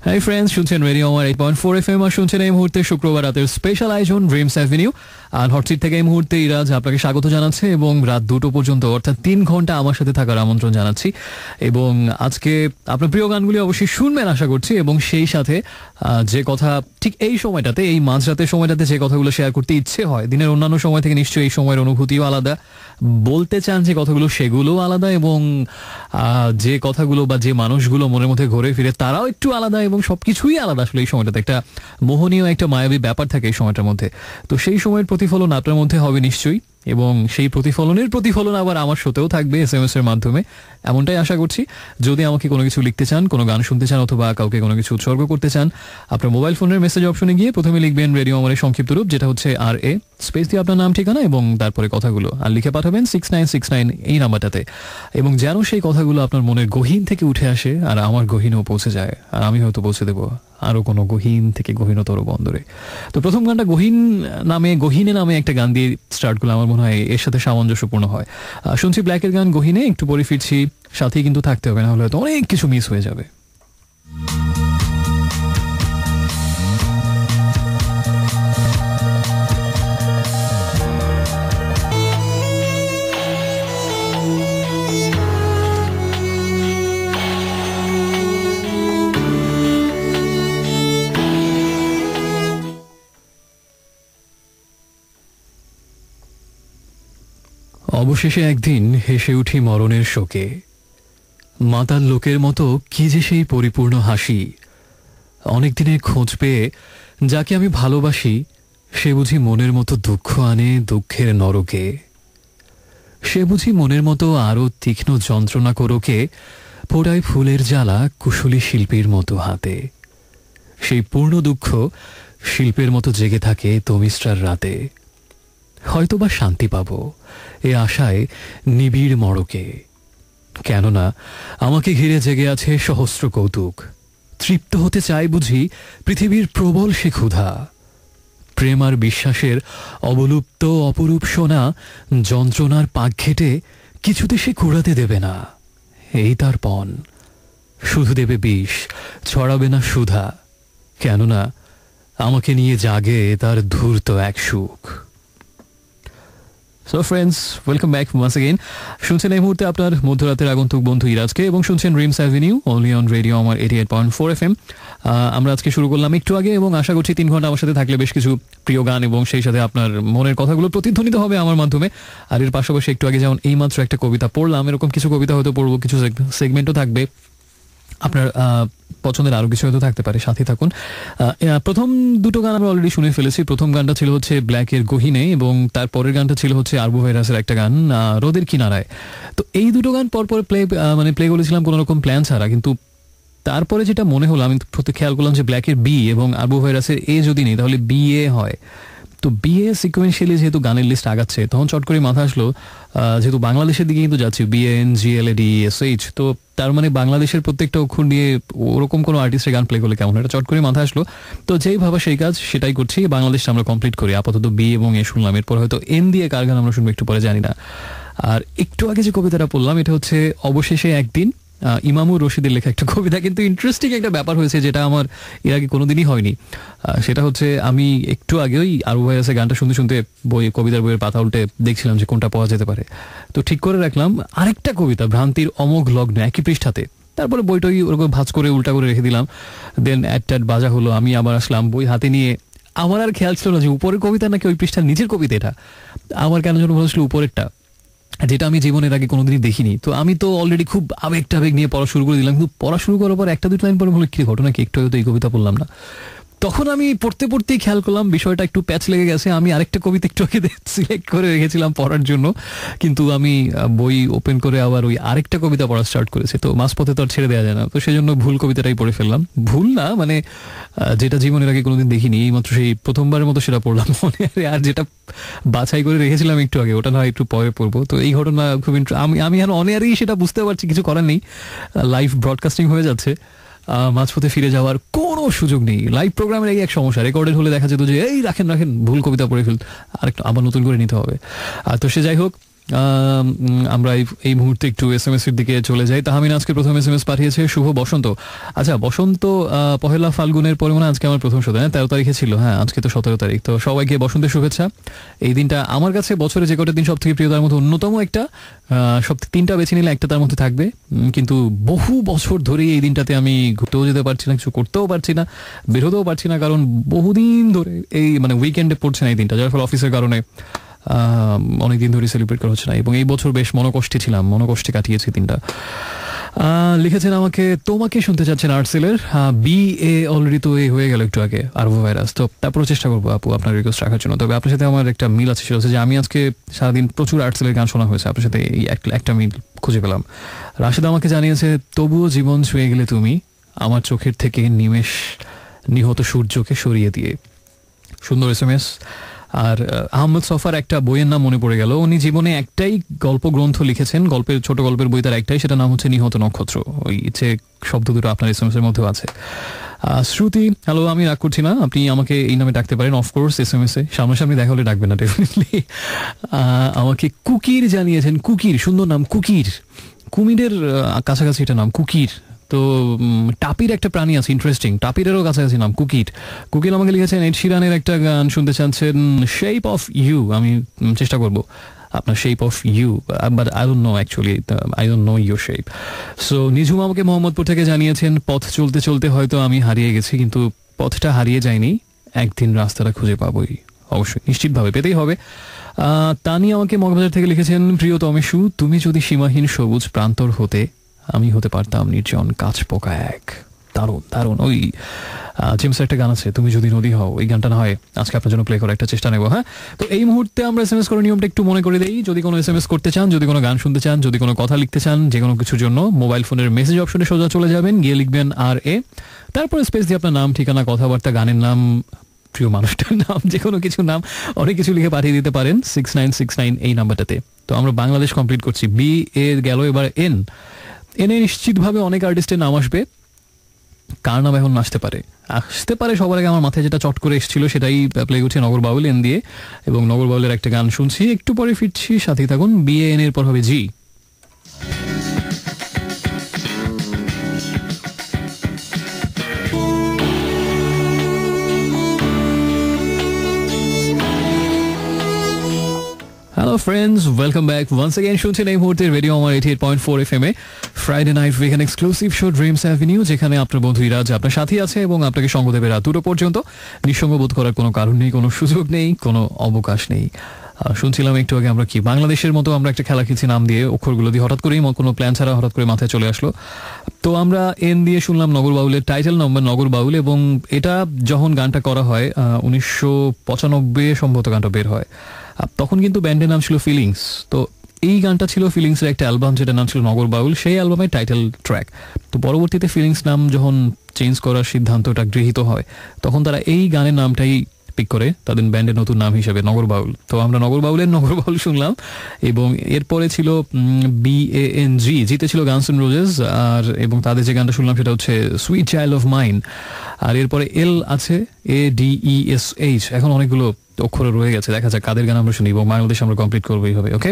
Hi friends, শুনছেন radio আমার 8.4 FM আর শুনছেন এই মুহূর্তে শুক্রবার রাতের স্পেশাল আয়োজন ড্রিমস অ্যাভিনিউ। আর হটসিট থেকে এই মুহূর্তে ইরাজ আপনাকে স্বাগত জানাচ্ছে এবং রাত 2টো পর্যন্ত অর্থাৎ 3 ঘন্টা আমার সাথে থাকার আমন্ত্রণ জানাচ্ছি। এবং আজকে আপনার প্রিয় গানগুলি অবশ্যই শুনবেন আশা করছি, এবং সেই সাথে যে কথা ঠিক এই সময়টাতে, এই মাঝরাতের সময়টাতে যে কথাগুলো শেয়ার করতে ইচ্ছে হয়, দিনের অন্যান্য সময় থেকে নিশ্চয়ই এই সময়ের অনুভূতিও আলাদা, বলতে চান যে কথাগুলো সেগুলোও আলাদা, এবং যে কথাগুলো বা যে মানুষগুলো মনের মধ্যে ঘুরে ফিরে তারাও একটু আলাদা, এবং সবকিছুই আলাদা। আসলে এই সময়টাতে একটা মোহনীয়, একটা মায়াবী ব্যাপার থাকে এই সময়টার মধ্যে। তো সেই সময়ের প্রতিফলন আপনার মধ্যে হবে নিশ্চয়ই, এবং সেই প্রতিফলনের প্রতিফলন আবার আমার শোতেও থাকবে SMS এর মাধ্যমে, এমনটাই আশা করছি। যদি আমাকে কোনো কিছু লিখতে চান, কোনো গান শুনতে চান, অথবা কাউকে কোনো কিছু উৎসর্গ করতে চান, আপনার মোবাইল ফোনের মেসেজ অপশনে গিয়ে প্রথমে লিখবেন রেডিও আমারের সংক্ষিপ্ত রূপ, যেটা হচ্ছে RA, স্পেস দিয়ে আপনার নাম, ঠিকানা এবং তারপরে কথাগুলো, আর লিখে পাঠাবেন 6969 এই নাম্বারটাতে। এবং যেন সেই কথাগুলো আপনার মনের গহীন থেকে উঠে আসে আর আমার গহীনেও পৌঁছে যায়, আর আমি হয়তো পৌঁছে দেবো আরো কোনো গহীন থেকে গহীনতর বন্দরে। তো প্রথম গানটা গহীনে নামে একটা গান দিয়ে স্টার্ট করলে আমার মনে হয় এর সাথে সামঞ্জস্যপূর্ণ হয়। শুনছি ব্ল্যাকের গান গহীনে, একটু পরে ফিরছি, সাথেই কিন্তু থাকতে হবে, না হলে হয়তো অনেক কিছু মিস হয়ে যাবে। অবশেষে একদিন হেসে উঠি মরণের শোকে, মাতাল লোকের মতো কি যে সেই পরিপূর্ণ হাসি। অনেকদিনের খোঁজ পেয়ে যাকে আমি ভালোবাসি, সে বুঝি মনের মতো দুঃখ আনে দুঃখের নরকে। সে বুঝি মনের মতো আরো তীক্ষ্ণ যন্ত্রণা করোকে, পোড়ায় ফুলের জ্বালা কুশলী শিল্পীর মতো হাতে। সেই পূর্ণ দুঃখ শিল্পের মতো জেগে থাকে তমিশ্রার রাতে। হয়তোবা শান্তি পাব এ আশায় নিবিড় মড়কে, কেননা আমাকে ঘিরে জেগে আছে সহস্র কৌতুক। তৃপ্ত হতে চাই বুঝি পৃথিবীর প্রবল সে ক্ষুধা। প্রেম আর বিশ্বাসের অবলুপ্ত অপরূপ সোনা যন্ত্রণার পাক ঘেটে কিছুতে সে কুড়াতে দেবে না, এই তার পণ। শুধু দেবে বিষ, ছড়াবে না সুধা, কেননা আমাকে নিয়ে জাগে তার ধূর্ত এক সুখ। So friends, welcome back once again. শুনছেন এই মুহূর্তে আপনার মধ্যরাতের আগন্তুক বন্ধু ইরাজকে, এবং শুনছেন dreams avenue only on radio আমার 88.4 FM। আমরা আজকে শুরু করলাম একটু আগে, এবং আশা করছি 3 ঘন্টা আমার সাথে থাকলে বেশ কিছু প্রিয় গান এবং সেই সাথে আপনার মনের কথাগুলো প্রতিধ্বনিত হবে আমার মাধ্যমে। আর এর পাশাপাশি একটু আগে যেমন এইমাত্র একটা কবিতা পড়লাম, এরকম কিছু কবিতা হয়তো পড়বো, কিছু সেগমেন্টও থাকবে, আপনার পছন্দের আরো কিছু হয়তো থাকতে পারে, সাথে থাকুন। প্রথম দুটো গান আমরা অলরেডি শুনে ফেলেছি। প্রথম গানটা ছিল হচ্ছে ব্ল্যাকের গহীনে, এবং তার পরের গানটা ছিল হচ্ছে আরবু ভাইরাসের একটা গান রোদের কিনারায়। তো এই দুটো গান পরপর প্লে করেছিলাম কোনো রকম প্ল্যান ছাড়া, কিন্তু তারপরে যেটা মনে হলো, আমি খেয়াল করলাম যে ব্ল্যাকের B এবং আরবু ভাইরাসের A যদি নেই তাহলে BA হয়। তো BA সিকোয়েন্সিয়ালি যেহেতু গানের লিস্ট আগাচ্ছে, তখন চট করে মাথা আসলো, যেহেতু বাংলাদেশের দিকে কিন্তু যাচ্ছি, BANGLADESH, তো তার মানে বাংলাদেশের প্রত্যেকটা অক্ষর নিয়ে ওরকম কোনো আর্টিস্টের গান প্লে করলে কেমন, এটা চট করে মাথা আসলো। তো যেই ভাবা সেই কাজ, সেটাই করছি। বাংলাদেশটা আমরা কমপ্লিট করি, আপাতত B এবং A শুনলাম, এরপর হয়তো N দিয়ে কার গান আমরা শুনবো একটু পরে, জানি না। আর একটু আগে যে কবিতাটা পড়লাম, এটা হচ্ছে অবশেষে একদিন, ইমামুর রশিদের লেখা একটা কবিতা। কিন্তু ইন্টারেস্টিং একটা ব্যাপার হয়েছে, যেটা আমার এর আগে কোনোদিনই হয়নি। সেটা হচ্ছে, আমি একটু আগে ওই আরবু ভাইরাসের গানটা শুনতে শুনতে কবিতার বইয়ের পাতা উল্টে দেখছিলাম যে কোনটা পাওয়া যেতে পারে। তো ঠিক করে রাখলাম আরেকটা কবিতা, ভ্রান্তির অমোঘ লগ্ন, একই পৃষ্ঠাতে। তারপরে বইটাই ওরকম ভাঁজ করে উল্টা করে রেখে দিলাম। দেন অ্যাট বাজা হলো, আমি আবার আসলাম বই হাতে নিয়ে। আমার আর খেয়াল ছিল না যে উপরের কবিতা নাকি ওই পৃষ্ঠার নিচের কবিতা। এটা আমার কেন যেন মনে হচ্ছিল উপরেরটা, যেটা আমি জীবনের আগে কোনোদিনই দেখিনি। তো আমি তো অলরেডি খুব আবেগ নিয়ে পড়া শুরু করে দিলাম, কিন্তু পড়া শুরু করার পর একটা দুটো লাইন পরে বলে, কি ঘটনা কি, একটু হয়তো এই কবিতা পড়লাম না। তখন আমি পড়তেই খেয়াল করলাম বিষয়টা একটু প্যাচ লেগে গেছে। আমি আরেকটা কবিতা একটু আগে সিলেক্ট করে রেখেছিলাম পড়ার জন্য, কিন্তু আমি বই ওপেন করে আবার ওই আরেকটা কবিতা পড়া স্টার্ট করেছি। তো মাঝপথে তো আর ছেড়ে দেওয়া যায় না, তো সেই জন্য ভুল কবিতাটাই পড়ে ফেললাম। ভুল না মানে, যেটা জীবনের আগে কোনোদিন দেখিনি, এইমাত্র সেই প্রথমবারের মতো সেটা পড়লাম মনে। আর যেটা বাছাই করে রেখেছিলাম একটু আগে, ওটা না একটু পরে পড়বো। তো এই ঘটনা খুব আমি এখন অনেয়ারই সেটা বুঝতে পারছি, কিছু করার নেই, লাইভ ব্রডকাস্টিং হয়ে যাচ্ছে, মাঝপথে ফিরে যাওয়ার কোনো সুযোগ নেই। লাইভ প্রোগ্রামের এই এক সমস্যা, রেকর্ডেড হলে দেখা যেত যে এই রাখেন ভুল কবিতা পড়ে ফেল, আরেকটা আবার নতুন করে নিতে হবে। তো সে যাই হোক, আমরা এই মুহূর্তে একটু SMS এর দিকে চলে যাই। তাহমিন আজকে প্রথম SMS পাঠিয়েছে, শুভ বসন্ত। আচ্ছা, বসন্ত পহেলা ফাল্গুনের পরে মনে আজকে আমার প্রথম শো, 13 তারিখে ছিল। হ্যাঁ, আজকে তো 17 তারিখ। তো সবাইকে বসন্তের শুভেচ্ছা। এই দিনটা আমার কাছে বছরে যে কটা দিন সব থেকে প্রিয় তার মধ্যে অন্যতম একটা। সব 3টা বেছে নিলে একটা তার মধ্যে থাকবে, কিন্তু বহু বছর ধরেই এই দিনটাতে আমি ঘুরতেও যেতে পারছি না, কিছু করতেও পারছি না, বেরোতেও পারছি না, কারণ বহুদিন ধরে এই মানে উইকেন্ডে পড়ছে না এই দিনটা, যার ফলে অফিসের কারণে অনেকদিন ধরে সেলিব্রেট করা হচ্ছে না। এবং এই বছর বেশ মনোকষ্টে কাটিয়েছি দিনটা। লিখেছেন আমাকে, তোমাকে শুনতে চাচ্ছেন আর্টসেলের BA অলরেডি তো হয়ে গেল একটু আগে, আরবো ভাইরাস। তো তারপরে চেষ্টা করবো আপু আপনার রিকোয়েস্ট রাখার জন্য। তবে আপনার সাথে আমার একটা মিল আছে, সেটা হচ্ছে যে আমি আজকে সারাদিন প্রচুর আর্টসেলের গান শোনা হয়েছে, আপনার সাথে এই একটা মিল খুঁজে পেলাম। রাশেদ আমাকে জানিয়েছে, তবুও জীবন ছুঁয়ে গেলে তুমি আমার চোখের থেকে নিমেষ নিহত সূর্যকে সরিয়ে দিয়ে। সুন্দর SMS। আর আহমদ সফার একটা বইয়ের নাম মনে পড়ে গেল। উনি জীবনে একটাই গল্প গ্রন্থ লিখেছেন, ছোট গল্পের বই তার একটাই, সেটা নাম হচ্ছে নিহত নক্ষত্র। ওই যে শব্দ দুটো আপনার SMS এর মধ্যেও আছে। শ্রুতি, হ্যালো, আমি রাগ করছি না, আপনি আমাকে এই নামে ডাকতে পারেন অফকোর্স। SMS এ সামনাসামনি দেখা হলে ডাকবেন না ডেফিনেটলি। আমাকে কুকির জানিয়েছেন, কুকির, সুন্দর নাম কুকির, কুমিরের কাছাকাছি এটা নাম কুকির। তো টাপির একটা প্রাণী আছে ইন্টারেস্টিং, টাপিরেরও কাছাকাছি নাম কুকির। কুকির আমাকে লিখেছেন এড শিরানের একটা গান শুনতে চাচ্ছেন, শেপ অফ ইউ। আমি চেষ্টা করবো আপনার shape of you, but I don't know actually, I don't know your shape. So Nijhum আমাকে মোহাম্মদপুর থেকে জানিয়েছেন, পথ চলতে চলতে হয়তো আমি হারিয়ে গেছি, কিন্তু পথটা হারিয়ে যায়নি, একদিন রাস্তাটা খুঁজে পাবোই, অবশ্যই নিশ্চিতভাবে পেতেই হবে। তানি আমাকে মগবাজার থেকে লিখেছেন, প্রিয় তমেশু, তুমি যদি সীমাহীন সবুজ প্রান্তর হতে, আমি হতে পারতাম নির্জন কাছ পোকা এক। দারুণ দারুণ। ওই জেমসের একটা গান আছে, তুমি যদি নদী হও, ওই গানটা না হয় আজকে আপনার জন্য প্লে করার একটা চেষ্টা নেবো। হ্যাঁ, তো এই মুহূর্তে আমরা SMS করার নিয়মটা একটু মনে করে দেই। যদি কোনো SMS করতে চান, যদি কোনো গান শুনতে চান, যদি কোনো কথা লিখতে চান, যে কোনো কিছুর জন্য মোবাইল ফোনের মেসেজ অপশনে সোজা চলে যাবেন, গিয়ে লিখবেন RA, তারপরে স্পেস দিয়ে আপনার নাম, ঠিকানা, কথাবার্তা, গানের নাম, প্রিয় মানুষটার নাম, যে কোনো কিছু নাম, অনেক কিছু লিখে পাঠিয়ে দিতে পারেন 6969 এই নাম্বারটাতে। তো আমরা বাংলাদেশ কমপ্লিট করছি। BA গেল, এবার এনে নিশ্চিতভাবে অনেক আর্টিস্টের নাম আসবে। কার নাম এখন আসতে পারে সবার আগে আমার মাথায় যেটা চট করে এসেছিল সেটাই প্লে করছে, নগর বাউল N দিয়ে। এবং নগর বাউলের একটা গান শুনছি, একটু পরে ফিরছি, সাথেই থাকুন। BAN এর পর হবে G। Hello friends, welcome back once again. শুনছেন এই মুহূর্তে রেডিও আমার 88.4 FM এ Friday night weekend exclusive show Dreams Avenue, যেখানে আপনার বন্ধু ইরাজ আপনার সাথী আছে এবং আপনাকে সঙ্গ দেবে রাত 2টো পর্যন্ত। নিঃসঙ্গ বোধ করার কোনো কারণ নেই, কোনো সুযোগ নেই, কোনো অবকাশ নেই। শুনছিলাম একটু আগে আমরা কি বাংলাদেশের মতো আমরা একটা খেলা খেলছি নাম দিয়ে, অক্ষরগুলো দিয়ে, হঠাৎ করেই কোনো প্ল্যান ছাড়া হঠাৎ করে মাথায় চলে আসলো। তো আমরা N দিয়ে শুনলাম নগর বাউলের টাইটেল নম্বর নগর বাউল। এবং এটা যখন গানটা করা হয় 1995 সম্ভবত গানটা বের হয়, তখন কিন্তু ব্যান্ডের নাম ছিল ফিলিংস। তো এই গানটা ছিল ফিলিংসের একটা অ্যালবাম, যেটার নাম ছিল নগর বাউল, সেই অ্যালবামের টাইটেল ট্র্যাক। তো পরবর্তীতে ফিলিংস নাম যখন চেঞ্জ করার সিদ্ধান্তটা গৃহীত হয়, তখন তারা এই গানের নামটাই পিক করে তাদের ব্যান্ডের নতুন নাম হিসেবে নগর বাউল। তো আমরা নগর বাউলের নগর বাউল শুনলাম। এবং এরপরে ছিল BANG, জিতে ছিল গানস এন্ড রোজেস। এবং তাদের যে গানটা শুনলাম সেটা হচ্ছে সুইট চাইল্ড অফ মাইন। আর এরপরে L আছে, ADESH। এখন অনেকগুলো অক্ষর রয়ে গেছে, দেখা যাক কাদের গান আমরা শুনি, এবং বাংলাদেশ আমরা কমপ্লিট করবো এইভাবে। ওকে,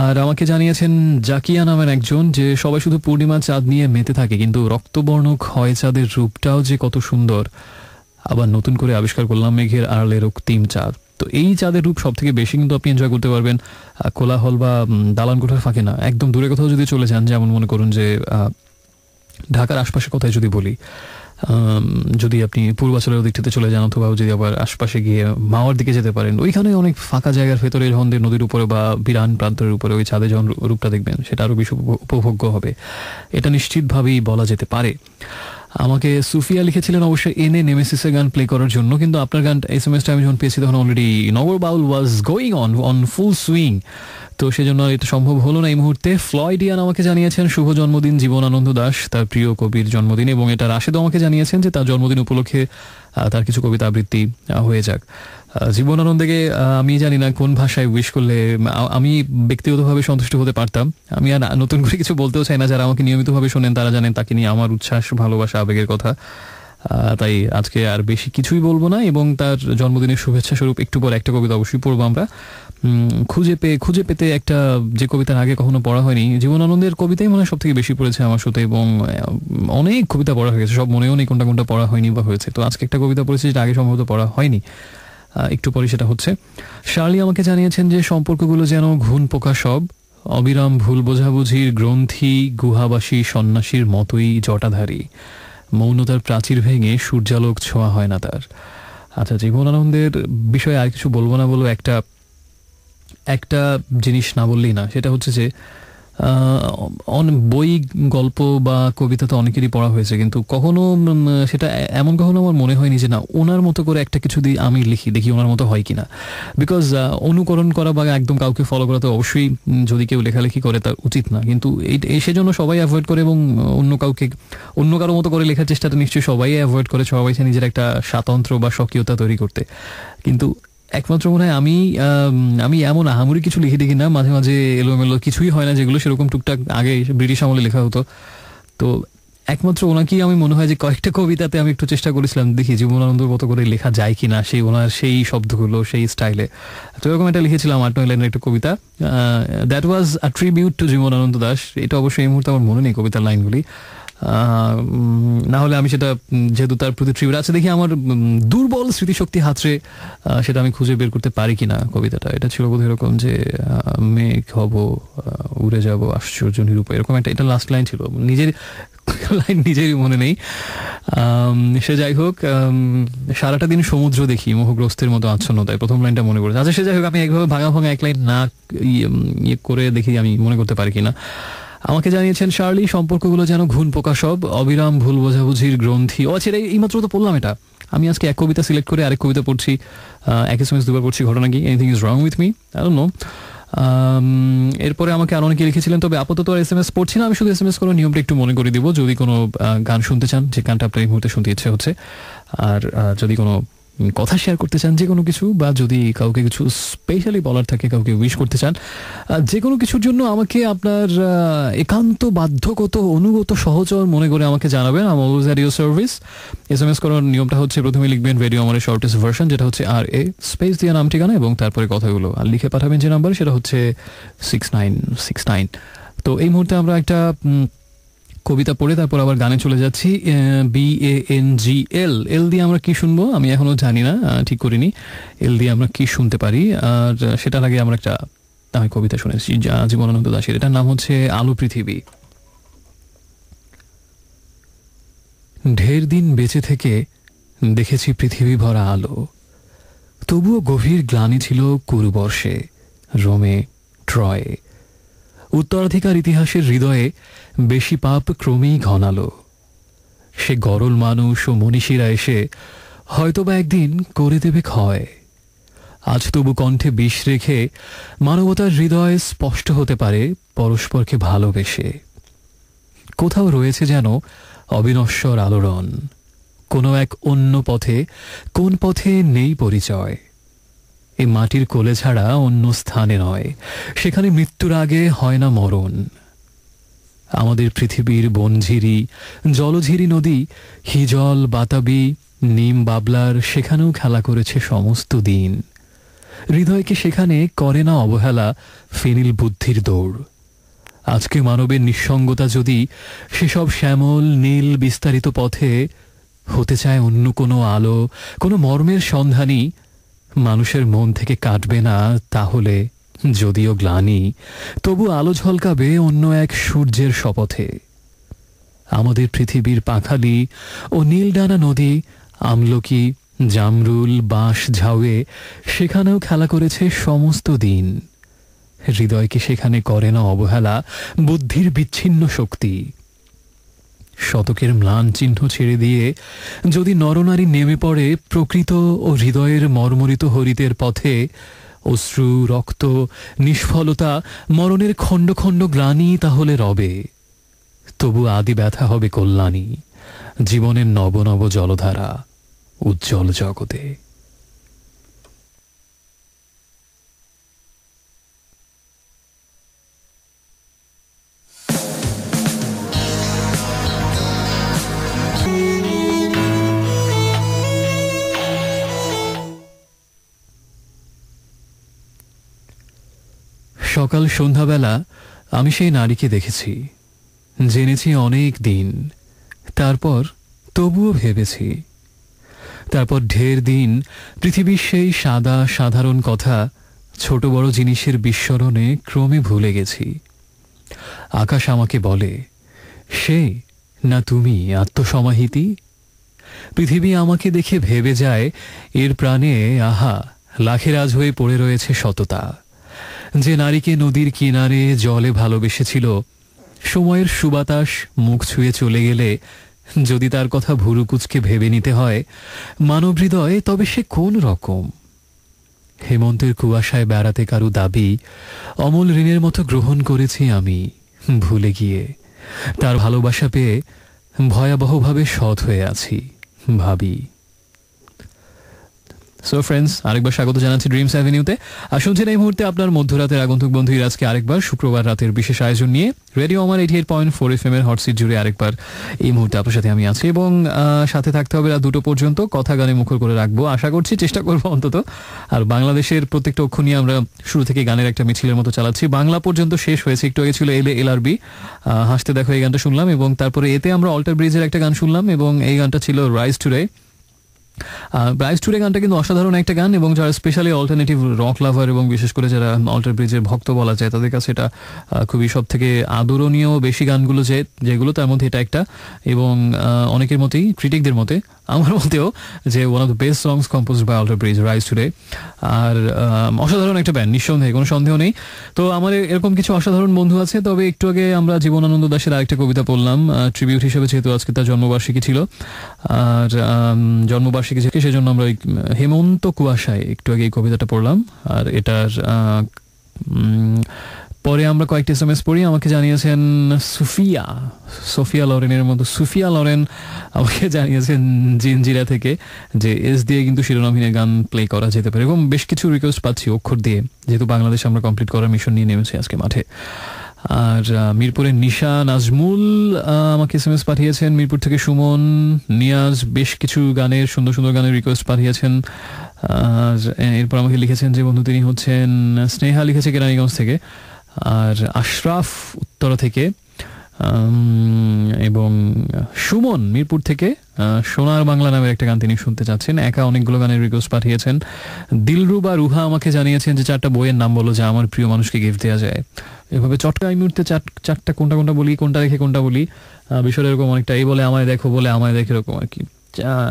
আর আমাকে জানিয়েছেন জাকিয়া নামের একজন, যে সবাই শুধু পূর্ণিমা চাঁদ নিয়ে মেতে থাকে, কিন্তু রক্তবর্ণ ক্ষয় চাঁদের রূপটাও যে কত সুন্দর, আবার নতুন করে আবিষ্কার করলাম মেঘের আড়ালে রক্তিম চাঁদ। তো এই চাঁদের রূপ সব থেকে বেশি কিন্তু আপনি এনজয় করতে পারবেন কোলাহল বা দালান কোঠার ফাঁকে না, একদম দূরে কোথাও যদি চলে যান। যেমন মনে করুন যে ঢাকার আশপাশে কোথায় যদি বলি, যদি আপনি পূর্বাচলের দিকটাতে চলে যান, অথবা যদি আবার আশপাশে গিয়ে মাওয়ার দিকে যেতে পারেন, ওইখানে অনেক ফাঁকা জায়গার ভেতরে যখন নদীর উপরে বা বিরান প্রান্তরের উপরে ওই চাঁদে যখন রূপটা দেখবেন, সেটা আরও বেশি উপভোগ্য হবে, এটা নিশ্চিতভাবেই বলা যেতে পারে। আমাকে সুফিয়া লিখেছিলেন অবশ্যই এনে নেমেসিসের গান প্লে করার জন্য, কিন্তু আপনার গান SMS টা আমি যখন পেয়েছি তখন already Nagar Baul was going on full swing. তো সেজন্য এটা সম্ভব হলো না এই মুহূর্তে। ফ্লয়েডিয়ান আমাকে জানিয়েছেন শুভ জন্মদিন জীবনানন্দ দাশ, তার প্রিয় কবির জন্মদিন। এবং এটা রাশেদও আমাকে জানিয়েছেন যে তার জন্মদিন উপলক্ষে তার কিছু কবিতা আবৃত্তি হয়ে যাক। জীবনানন্দকে আমি জানি না কোন ভাষায় উইশ করলে আমি ব্যক্তিগতভাবে সন্তুষ্ট হতে পারতাম। আমি আর নতুন করে কিছু বলতেও চাই না, যারা আমাকে নিয়মিতভাবে শোনেন তারা জানেন তাকে নিয়ে আমার উচ্ছ্বাস, ভালোবাসা, আবেগের কথা। তাই আজকে আর বেশি কিছুই বলবো না, এবং তার জন্মদিনের শুভেচ্ছা স্বরূপ একটু পর একটা কবিতা অবশ্যই পড়বো আমরা। খুঁজে পেতে একটা যে কবিতার আগে কখনো পড়া হয়নি, জীবনানন্দের কবিতাই মনে হয় সব থেকে বেশি পড়েছে আমার সাথে, এবং অনেক কবিতা পড়া হয়ে গেছে, সব মনেও নেই কোনটা কোনটা পড়া হয়নি বা হয়েছে। তো আজকে একটা কবিতা পড়েছি যেটা আগে সম্ভবত পড়া হয়নি, একটু পরে সেটা হচ্ছে। শার্লি আমাকে জানিয়েছেন যে সম্পর্কগুলো যেন ঘুণ পোকা সব, অবিরাম ভুল বোঝাবুঝির গ্রন্থি, গুহাবাসী সন্ন্যাসীর মতোই জটাধারী, মৌনতার প্রাচীর ভেঙে সূর্যালোক ছোঁয়া হয় না তার। আচ্ছা, জীবনানন্দের বিষয়ে আর কিছু বলবো না, বলো একটা জিনিস না বললেই না, সেটা হচ্ছে যে বই, গল্প বা কবিতা তো অনেকেরই পড়া হয়েছে, কিন্তু কখনো সেটা এমন কখনো আমার মনে হয়নি যে না, ওনার মতো করে একটা কিছু দিয়ে আমি লিখি, দেখি ওনার মতো হয় কিনা। বিকজ অনুকরণ করা বা একদম কাউকে ফলো করা তো অবশ্যই যদি কেউ লেখালেখি করে তার উচিত না, কিন্তু এই সেজন্য সবাই অ্যাভয়েড করে, এবং অন্য কারো মতো করে লেখার চেষ্টাটা নিশ্চয়ই সবাই অ্যাভয়েড করে, সবাই চায় নিজের একটা স্বাতন্ত্র বা স্বকীয়তা তৈরি করতে। কিন্তু একমাত্র মনে হয় আমি এমন আহামরি কিছু লিখে দেখি না, মাঝে মাঝে এলোমেলো কিছুই হয় না, যেগুলো সেরকম টুকটাক আগে ব্রিটিশ আমলে লেখা হতো। তো একমাত্র ওনাকেই আমি মনে হয় যে কয়েকটা কবিতাতে আমি একটু চেষ্টা করেছিলাম, দেখি জীবনানন্দর মতো করে লেখা যায় কিনা, ওনার সেই শব্দগুলো সেই স্টাইলে। তো এরকম একটা লিখেছিলাম 8-9 লাইনের একটা কবিতা, that was a tribute to Jibanananda Das. এটা অবশ্যই এই মুহূর্তে আমার মনে নেই কবিতার লাইনগুলি, না হলে আমি সেটা, যেহেতু তার প্রতি ট্রিবিউট আছে, দেখি আমার দুর্বল স্মৃতিশক্তি হাতড়ে সেটা আমি খুঁজে বের করতে পারি কিনা কবিতাটা। এটা ছিল বোধহয় এরকম যে মেঘ হব, উড়ে যাব আশ্চর্য নিরূপে, এরকম একটা, এটা লাস্ট লাইন ছিল, নিজের লাইন নিজেরই মনে নেই। সে যাই হোক, সারাটা দিন সমুদ্র দেখি মোহগ্রস্তের মতো আচ্ছন্নতায়, প্রথম লাইনটা মনে পড়েছে। আচ্ছা, সে যাই হোক, আমি একভাবে ভাঙা এক লাইন না ইয়ে করে দেখি আমি মনে করতে পারি কিনা। আমাকে জানিয়েছেন শার্লি, সম্পর্কগুলো যেন ঘুণ পোকা সব, অবিরাম ভুল বোঝাবুঝির গ্রন্থি। ও আচ্ছা, এইমাত্র তো পড়লাম এটা। আমি আজকে এক কবিতা সিলেক্ট করে আরেক কবিতা পড়ছি, এক SMS দুবার পড়ছি, ঘটনা কি? Anything is wrong with me? I don't no. এরপরে আমাকে আরো অনেকে লিখেছিলেন, তবে আপাতত আর SMS পড়ছি না। আমি শুধু SMS করার নিয়মটা একটু মনে করে দিব, যদি কোনো গান শুনতে চান, যে গানটা আপনার এই মুহূর্তে শুনতে ইচ্ছে হচ্ছে, আর যদি কোনো কথা শেয়ার করতে চান যে কোনো কিছু, বা যদি কাউকে কিছু স্পেশালি বলার থাকে, কাউকে উইশ করতে চান, যে কোনো কিছুর জন্য আমাকে আপনার একান্ত বাধ্যগত অনুগত সহচর মনে করে আমাকে জানাবেন। I am always at your service. SMS করার নিয়মটা হচ্ছে, প্রথমে লিখবেন রেডিও আমাদের শর্টেস্ট ভার্সন, যেটা হচ্ছে RA স্পেস দিয়ে নাম ঠিকানা এবং তারপরে কথাগুলো, আর লিখে পাঠাবেন যে নাম্বার, সেটা হচ্ছে 6969। তো এই মুহূর্তে আমরা একটা কবিতা পড়ে তারপর আবার গানে চলে যাচ্ছি। BANGL, এল দিয়ে আমরা কি শুনবো আমি এখনো জানি না, ঠিক করিনি এল দিয়ে আমরা কি শুনতে পারি। আর সেটার আগে আমরা একটা আমি কবিতা শুনেছি জীবনানন্দ দাশের, এটার নাম হচ্ছে আলো পৃথিবী। ঢের দিন বেঁচে থেকে দেখেছি পৃথিবী ভরা আলো, তবুও গভীর গ্লানি ছিল কুরুবর্ষে, রোমে, ট্রয়ে। উত্তরাধিকার ইতিহাসের হৃদয়ে বেশি পাপ ক্রমেই ঘনালো। সে গরল মানুষ ও মনীষীরা এসে হয়তোবা একদিন করে দেবে ক্ষয়। আজ তবু কণ্ঠে বিষ রেখে মানবতার হৃদয়ে স্পষ্ট হতে পারে পরস্পরকে ভালোবেসে। কোথাও রয়েছে যেন অবিনশ্বর আলোড়ন, কোনো এক অন্য পথে, কোন পথে নেই পরিচয়। এই মাটির কোলে ছাড়া অন্য স্থানে নয়, সেখানে মৃত্যুর আগে হয় না মরণ। আমাদের পৃথিবীর বনঝিরি, জলঝিরি নদী, হিজল, বাতাবি, নিম, বাবলার সেখানেও খেলা করেছে সমস্ত দিন। হৃদয়কে সেখানে করে না অবহেলা ফেনিল বুদ্ধির দৌড়। আজকে মানবের নিঃসঙ্গতা যদি সেসব শ্যামল নীল বিস্তারিত পথে হতে চায় অন্য কোনো আলো, কোনো মর্মের সন্ধানী, মানুষের মন থেকে কাটবে না তাহলে যদিও গ্লানি, তবু আলো ঝলকাবে অন্য এক সূর্যের শপথে। আমাদের পৃথিবীর পাখালি ও নীলডানা নদী, আমলকি, জামরুল, বাঁশ, ঝাউয়ে সেখানেও খেলা করেছে সমস্ত দিন। হৃদয়কে সেখানে করে না অবহেলা বুদ্ধির বিচ্ছিন্ন শক্তি। শতকের ম্লান চিহ্ন ছেড়ে দিয়ে যদি নরনারী নেমে পড়ে প্রকৃত ও হৃদয়ের মর্মরিত হরিতের পথে, অশ্রু, রক্ত, নিষ্ফলতা, মরণের খণ্ড খণ্ড গ্লানি তাহলে রবে, তবু আদি ব্যথা হবে কল্যাণী, জীবনের নব নব জলধারা উজ্জ্বল জগতে। সকাল সন্ধ্যাবেলা আমি সেই নারীকে দেখেছি, জেনেছি অনেক দিন, তারপর তবুও ভেবেছি, তারপর ঢের দিন পৃথিবীর সেই সাদা সাধারণ কথা ছোট বড় জিনিসের বিস্মরণে ক্রমে ভুলে গেছি। আকাশ আমাকে বলে, সে না তুমি আত্মসমাহিতি? পৃথিবী আমাকে দেখে ভেবে যায়, এর প্রাণে আহা লাখের আজ হয়ে পড়ে রয়েছে সততা। যে নারীকে নদীর কিনারে জলে ভালোবেসেছিল, সময়ের সুবাতাস মুখ ছুঁয়ে চলে গেলে যদি তার কথা ভুরু কুচকে ভেবে নিতে হয় মানব হৃদয়ে, তবে সে কোন রকম? হেমন্তের কুয়াশায় বেড়াতে কারু দাবি অমল ঋণের মতো গ্রহণ করেছি আমি, ভুলে গিয়ে তার ভালোবাসা পেয়ে ভয়াবহভাবে সৎ হয়ে আছি ভাবি। সো ফ্রেন্ডস, আরেকবার স্বাগত জানাচ্ছি ড্রিমস অ্যাভিনিউতে। আর শুনছেন এই মুহূর্তে আপনার মধ্যরাতের আগন্তুক বন্ধু আজকে আরেকবার শুক্রবার রাতের বিশেষ আয়োজন নিয়ে রেডিও আমার 88.4 FM এর হটসিট জুড়ে আরেকবার এই মুহূর্তে আপনার সাথে আমি আছি, এবং সাথে থাকতে হবে রাত 2টো পর্যন্ত। কথা গানে মুখর করে রাখবো, আশা করছি, চেষ্টা করবো অন্তত। আর বাংলাদেশের প্রত্যেকটা অক্ষর নিয়ে আমরা শুরু থেকে গানের একটা মিছিলের মতো চালাচ্ছি। বাংলা পর্যন্ত শেষ হয়েছে, একটু আগে ছিল LRB হাসতে দেখো, এই গানটা শুনলাম, এবং তারপরে এতে আমরা অল্টার ব্রিজের একটা গান শুনলাম, এবং এই গানটা ছিল রাইজ টুডে। রাইজ টুডে গানটা কিন্তু অসাধারণ একটা গান, এবং যারা স্পেশালি অল্টারনেটিভ রক লাভার এবং বিশেষ করে যারা অল্টার ব্রিজের ভক্ত বলা যায় তাদের কাছে এটা খুবই সব থেকে আদরণীয় বেশি গানগুলো যেগুলো, তার মধ্যে এটা একটা, এবং অনেকের মতেই, ক্রিটিকদের মতে, আমার মতেও, যে one of the best songs composed by Alter Bridge, Rise Today. আর অসাধারণ একটা ব্যান্ড, নিঃসন্দেহে, কোনো সন্দেহ নেই। তো আমার এরকম কিছু অসাধারণ বন্ধু আছে। তবে একটু আগে আমরা জীবনানন্দ দাশের আরেকটা কবিতা পড়লাম ট্রিবিউট হিসেবে, যেহেতু আজকে তার জন্মবার্ষিকী ছিল। আর জন্মবার্ষিকী থেকে সেজন্য আমরা হেমন্ত কুয়াশায় একটু আগে এই কবিতাটা পড়লাম। আর এটার পরে আমরা কয়েকটি SMS পড়ি। আমাকে জানিয়েছেন সোফিয়া লরেনের মতো সুফিয়া লরেন আমাকে জানিয়েছেন জিনজিরা থেকে যে এস দিয়ে কিন্তু শিরোনামহীনের গান প্লে করা যেতে পারে, এবং বেশ কিছু রিকোয়েস্ট পাচ্ছি অক্ষর দিয়ে, যেহেতু বাংলাদেশ আমরা কমপ্লিট করার মিশন নিয়ে নেমেছি আজকে মাঠে। আর মিরপুরের নিশা নাজমুল আমাকে SMS পাঠিয়েছেন, মিরপুর থেকে সুমন, নিয়াজ বেশ কিছু গানের, সুন্দর সুন্দর গানের রিকোয়েস্ট পাঠিয়েছেন। আর এরপর আমাকে লিখেছেন যে বন্ধু তিনি হচ্ছেন স্নেহা, লিখেছে কেরানীগঞ্জ থেকে। আর আশরাফ উত্তরা থেকে, এবং সুমন মিরপুর থেকে সোনার বাংলা নামের একটা গান তিনি শুনতে চাচ্ছেন। একা অনেকগুলো গানের রিকোয়েস্ট পাঠিয়েছেন। দিলরুবা রুহা আমাকে জানিয়েছেন যে 4টা বইয়ের নাম বলো যা আমার প্রিয় মানুষকে গিফট দেওয়া যায়। এভাবে চটকা এই মুহূর্তে চারটা কোনটা কোনটা বলি, কোনটা রেখে কোনটা বলি, বিষয়টা এরকম অনেকটা, এই বলে আমায় দেখো, বলে আমায় দেখে, এরকম আর কি।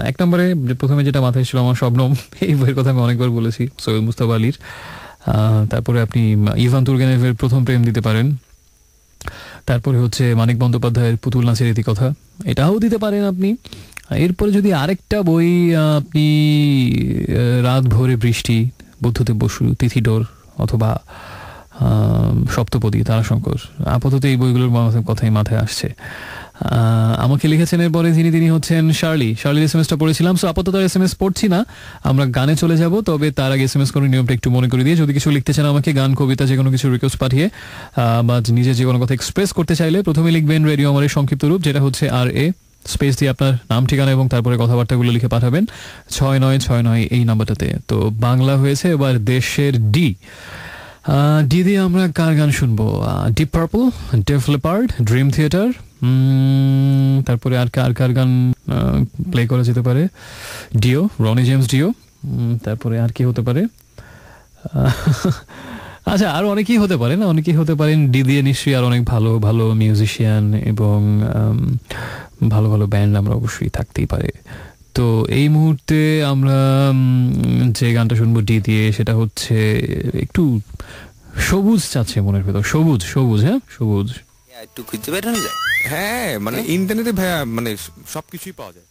1 নম্বরে প্রথমে যেটা মাথায় ছিল আমার শবনম, এই বইয়ের কথা আমি অনেকবার বলেছি, সৈয়দ মুস্তাফা আলীর। তারপরে আপনি ইভান তুর্গেনেভের প্রথম প্রেম দিতে পারেন। তারপরে হচ্ছে মানিক বন্দ্যোপাধ্যায়ের পুতুল নাচের ইতিকথা, এটাও দিতে পারেন আপনি। এরপরে যদি আরেকটা বই আপনি রাত ভোরে বৃষ্টি, বুদ্ধদেব বসু, তিথিডোর, অথবা সপ্তপদী, তারাশঙ্কর, আপাতত এই বইগুলোর কথাই মাথায় আসছে। আমাকে লিখেছেন এরপরে তিনি হচ্ছেন শার্লির SMS-টা পড়েছিলাম। সো আপাতত SMS পড়ছি না, আমরা গানে চলে যাব। তবে তার আগে SMS করার নিয়মটা একটু মনে করে দিয়ে, যদি কিছু লিখতে চান আমাকে, গান, কবিতা, যে কোনো কিছু রিকোয়েস্ট পাঠিয়ে, বা নিজে যে কোনো কথা এক্সপ্রেস করতে চাইলে প্রথমে লিখবেন রেডিও আমার সংক্ষিপ্ত রূপ, যেটা হচ্ছে RA স্পেস দিয়ে আপনার নাম, ঠিকানা এবং তারপরে কথাবার্তাগুলো লিখে পাঠাবেন 6969 এই নাম্বারটাতে। তো বাংলা হয়েছে, এবার দেশের ডি দিয়ে আমরা কার গান শুনবো? Deep Purple, Def Leppard, Dream Theater, তারপরে আর কার গান প্লে করা যেতে পারে? Dio, Ronnie James Dio. তারপরে আর কি হতে পারে? আচ্ছা, আর অনেকেই হতে পারে না, অনেকেই হতে পারেন ডি দিয়ে নিশ্চয়ই আর অনেক ভালো ভালো মিউজিশিয়ান এবং ভালো ভালো ব্যান্ড আমরা অবশ্যই থাকতেই পারে। তো এই মুহূর্তে আমরা যে গানটা শুনবো ডি দিয়ে, সেটা হচ্ছে একটু সবুজ চাচ্ছে মনের ভেতর, সবুজ, হ্যাঁ সবুজ একটু খুঁজতে পারেন যায়। হ্যাঁ, মানে ইন্টারনেটে ভাইয়া মানে সবকিছুই পাওয়া যায়।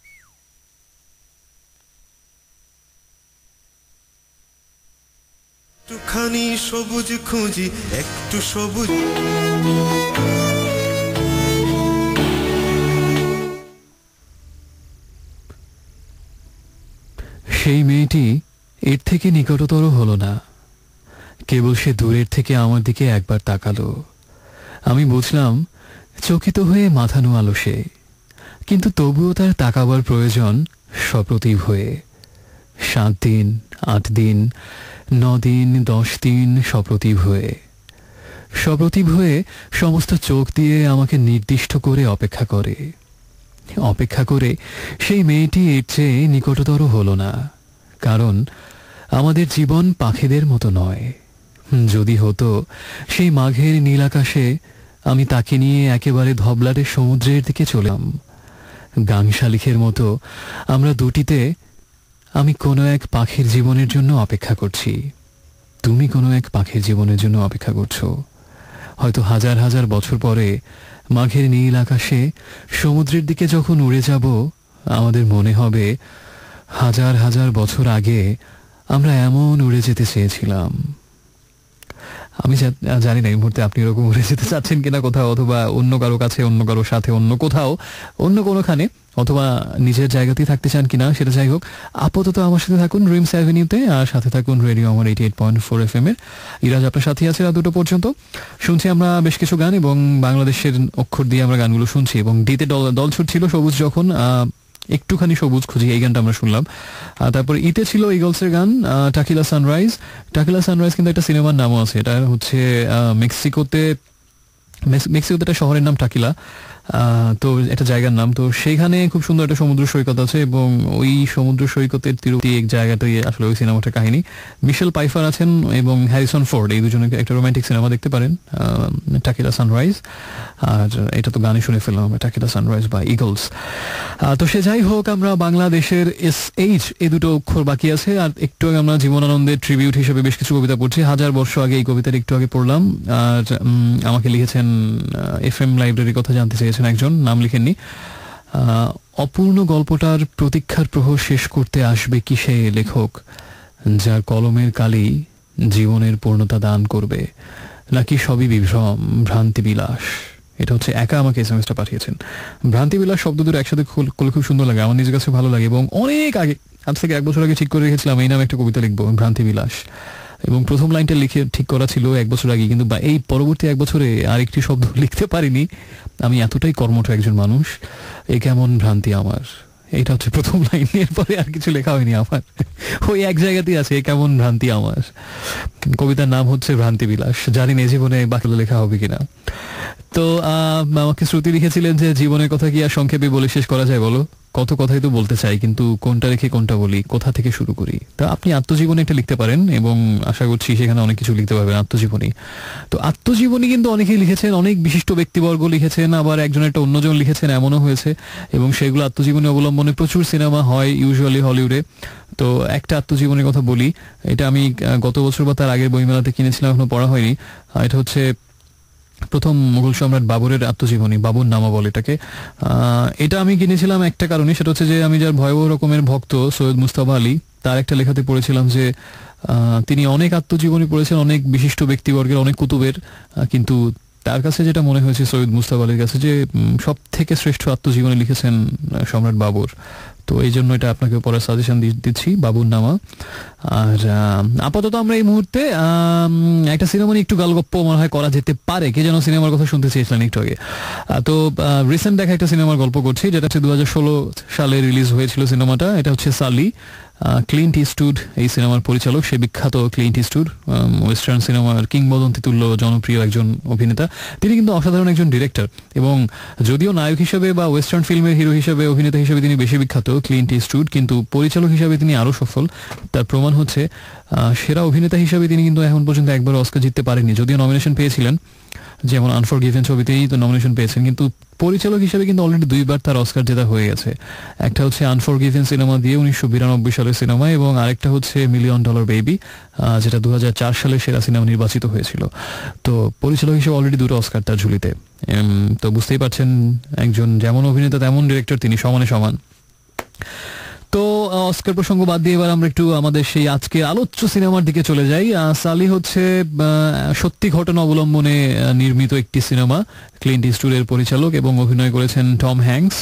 একটুখানি সবুজ খুঁজি, একটু সবুজ। সেই মেয়েটি এর থেকে নিকটতর হলো না, কেবল সে দূরের থেকে আমার দিকে একবার তাকালো। আমি বুঝলাম চকিত হয়ে মাথা নোয়ালো সে, কিন্তু তবুও তার তাকাবার প্রয়োজন সপ্রতিভ হয়ে। 7 দিন, 8 দিন, 9 দিন, 10 দিন সপ্রতিভ হয়ে। সপ্রতিভ হয়ে সমস্ত চোখ দিয়ে আমাকে নির্দিষ্ট করে অপেক্ষা করে সেই মেয়েটি এর চেয়ে নিকটতর হলো না। কারণ আমাদের জীবন পাখিদের মতো নয়। যদি হতো, সেই মাঘের নীল আকাশে আমি তাকে নিয়ে একেবারে ধবলাটের সমুদ্রের দিকে চললাম। গাং শালিখের মতো আমরা দুটিতে, আমি কোনো এক পাখির জীবনের জন্য অপেক্ষা করছি, তুমি কোনো এক পাখির জীবনের জন্য অপেক্ষা করছো। হয়তো হাজার হাজার বছর পরে মাঘের নীল আকাশে সমুদ্রের দিকে যখন উড়ে যাব, আমাদের মনে হবে হাজার হাজার বছর আগে আমরা এমন উড়ে যেতে চেয়েছিলাম। আমি জানি না এই মুহূর্তে আপনি এরকম উড়ে যেতে চাচ্ছেন কিনা কোথাও, অথবা অন্য কারো কাছে, অন্য কারোর সাথে, অন্য কোথাও, অন্য কোনোখানে, অথবা নিজের জায়গাতেই থাকতে চান কিনা, সেটা যাই হোক। আপাতত আমার সাথে থাকুন ড্রিমস অ্যাভিনিউতে, আর সাথে থাকুন রেডিও আমার 88.4 FM এর। ইরাজ আপনার সাথে আছে রাত 2টা পর্যন্ত। শুনছি আমরা বেশ কিছু গান, এবং বাংলাদেশের অক্ষর দিয়ে আমরা গানগুলো শুনছি। এবং ডিতে দল ছুটছিল সবুজ, যখন একটুখানি সবুজ খুঁজি, এই গানটা আমরা শুনলাম। তারপর ইতে ছিল ইগলসের গান টাকিলা সানরাইজ। কিন্তু একটা সিনেমার নামও আছে, এটা হচ্ছে মেক্সিকোতে একটা শহরের নাম টাকিলা, তো একটা জায়গার নাম। তো সেইখানে খুব সুন্দর একটা সমুদ্র সৈকত আছে, এবং ওই সমুদ্র সৈকতের তীরবর্তী এক জায়গাতেই আসলে ওই সিনেমাটার কাহিনী। মিশেল পাইফার আছেন এবং হ্যারিসন ফোর্ড, এই দুজনে একটা রোমান্টিক সিনেমা দেখতে পারেন, টাকিলা সানরাইজ। আর এটা তো গানে শুনে ফেললাম আমরা, টাকিলা সানরাইজ বা ইগলস। তো সে যাই হোক, আমরা বাংলাদেশের SH এই দুটো অক্ষর বাকি আছে। আর একটু আগে আমরা জীবনানন্দের ট্রিবিউট হিসেবে বেশ কিছু কবিতা পড়ছি। 1000 বর্ষ আগে এই কবিতাটা একটু আগে পড়লাম। আর আমাকে লিখেছেন FM লাইব্রেরির কথা জানতে চেয়েছেন একজন, নাম লিখেননি। অপূর্ণ গল্পটার প্রতীক্ষার প্রহর শেষ করতে আসবে কি সে লেখক, যার কলমের কালি জীবনের পূর্ণতা দান করবে, নাকি সবই বিভ্রম, ভ্রান্তি বিলাস। এটা হচ্ছে একা আমাকে SMS-টা পাঠিয়েছেন। ভ্রান্তি বিলাস শব্দ দুটো একসাথে করলে খুব সুন্দর লাগে, আমার নিজের কাছে ভালো লাগে। এবং অনেক আগে, আজ থেকে 1 বছর আগে ঠিক করে রেখেছিলাম এই নামে একটা কবিতা লিখবো, ভ্রান্তি বিলাস। এবং প্রথম লাইনটা লিখে ঠিক করা ছিল 1 বছর আগে, কিন্তু এই পরবর্তী 1 বছরে আরেকটি শব্দ লিখতে পারিনি। আমি এতটাই কর্মঠ একজন মানুষ। এ কেমন ভ্রান্তি আমার, এইটা হচ্ছে প্রথম লাইন। এরপরে আর কিছু লেখা হয়নি আমার, ওই এক জায়গাতেই আছে, এ কেমন ভ্রান্তি আমার। কবিতার নাম হচ্ছে ভ্রান্তি বিলাস। জানি না জীবনে বাকিগুলো লেখা হবে কিনা। তো আমাকে শ্রুতি লিখেছিলেন যে জীবনের কথা কি আর সংক্ষেপে বলে শেষ করা যায় বলো, কত কথাই তো বলতে চাই, কিন্তু কোনটা রেখে কোনটা বলি, কোথা থেকে শুরু করি। তা আপনি আত্মজীবনী একটা লিখতে পারেন, এবং আশা করছি সেখানে অনেক কিছু লিখতে পারবেন। আত্মজীবনী, তো আত্মজীবনী কিন্তু অনেকেই লিখেছেন, অনেক বিশিষ্ট ব্যক্তিবর্গ লিখেছেন, আবার একজন একটা অন্যজন লিখেছেন, এমনও হয়েছে। এবং সেগুলো আত্মজীবনী অবলম্বনে প্রচুর সিনেমা হয় ইউজুয়ালি হলিউডে। তো একটা আত্মজীবনীর কথা বলি, এটা আমি গত বছর বা তার আগের বইমেলাতে কিনেছিলাম, এখনো পড়া হয়নি। এটা হচ্ছে প্রথম মুঘল সম্রাট বাবরের আত্মজীবনী, বাবুর নামা বলে এটাকে। এটা আমি কিনেছিলাম একটা কারণে, সেটা হচ্ছে যে আমি যার ভয়াবহ রকমের ভক্ত সৈয়দ মুস্তাফা আলী, তার একটা লেখাতে পড়েছিলাম যে তিনি অনেক আত্মজীবনী পড়েছেন, অনেক বিশিষ্ট ব্যক্তিবর্গের, অনেক কুতুবের, কিন্তু তার কাছে যেটা মনে হয়েছে সৈয়দ মুস্তাফা আলীর কাছে, যে সব থেকে শ্রেষ্ঠ আত্মজীবনী লিখেছেন সম্রাট বাবর। তো এই জন্য এটা আপনাকে পড়ার সাজেশন দিচ্ছি, বাবুর নামা। আর আপাতত আমরা এই মুহূর্তে একটা সিনেমা নিয়ে একটু গল্প মনে হয় করা যেতে পারে। কে যেন সিনেমার কথা শুনতে চেয়েছিলেন একটু আগে। তো রিসেন্ট দেখা একটা সিনেমার গল্প করছি, যেটা হচ্ছে 2016 সালে রিলিজ হয়েছিল সিনেমাটা। এটা হচ্ছে সালি। ক্লিন্ট ইস্টউড এই সিনেমার পরিচালক, সে বিখ্যাত ক্লিন্ট ইস্টউড, ওয়েস্টার্ন সিনেমার কিংবদন্তি তুল্য জনপ্রিয় একজন অভিনেতা। তিনি কিন্তু অসাধারণ একজন ডিরেক্টর, এবং যদিও নায়ক হিসেবে বা ওয়েস্টার্ন ফিল্মের হিরো হিসেবে, অভিনেতা হিসেবে তিনি বেশি বিখ্যাত ক্লিন্ট ইস্টউড, কিন্তু পরিচালক হিসেবে তিনি আরও সফল। তার প্রমাণ হচ্ছে সেরা অভিনেতা হিসেবে তিনি কিন্তু এখন পর্যন্ত একবার অস্কার জিততে পারেননি, যদিও নমিনেশন পেয়েছিলেন, যেমন আনফরগিভেন ছবিতেই তো নমিনেশন পেয়েছেন, কিন্তু পরিচালক হিসেবে কিন্তু অলরেডি 2বার তার অস্কার জেতা হয়ে গেছে। একটা হচ্ছে আনফরগিভেন সিনেমা দিয়ে 1992 সালের সিনেমা, এবং আরেকটা হচ্ছে $1 মিলিয়ন বেবি, যেটা 2004 সালে সেরা সিনেমা নির্বাচিত হয়েছিল। তো পরিচালক হিসেবে অলরেডি 2টো অস্কার তার ঝুলিতে। তো বুঝতেই পারছেন, একজন যেমন অভিনেতা তেমন ডিরেক্টর, তিনি সমানে সমান। তো অস্কার প্রসঙ্গ বাদ দিয়ে এবার আমরা একটু আমাদের সেই আজকে আলোচ্য সিনেমার দিকে চলে যাই। সালি হচ্ছে সত্যি ঘটনা অবলম্বনে নির্মিত একটি সিনেমা, ক্লিন্ট ইস্টউডের পরিচালক, এবং অভিনয় করেছেন টম হ্যাঙ্কস।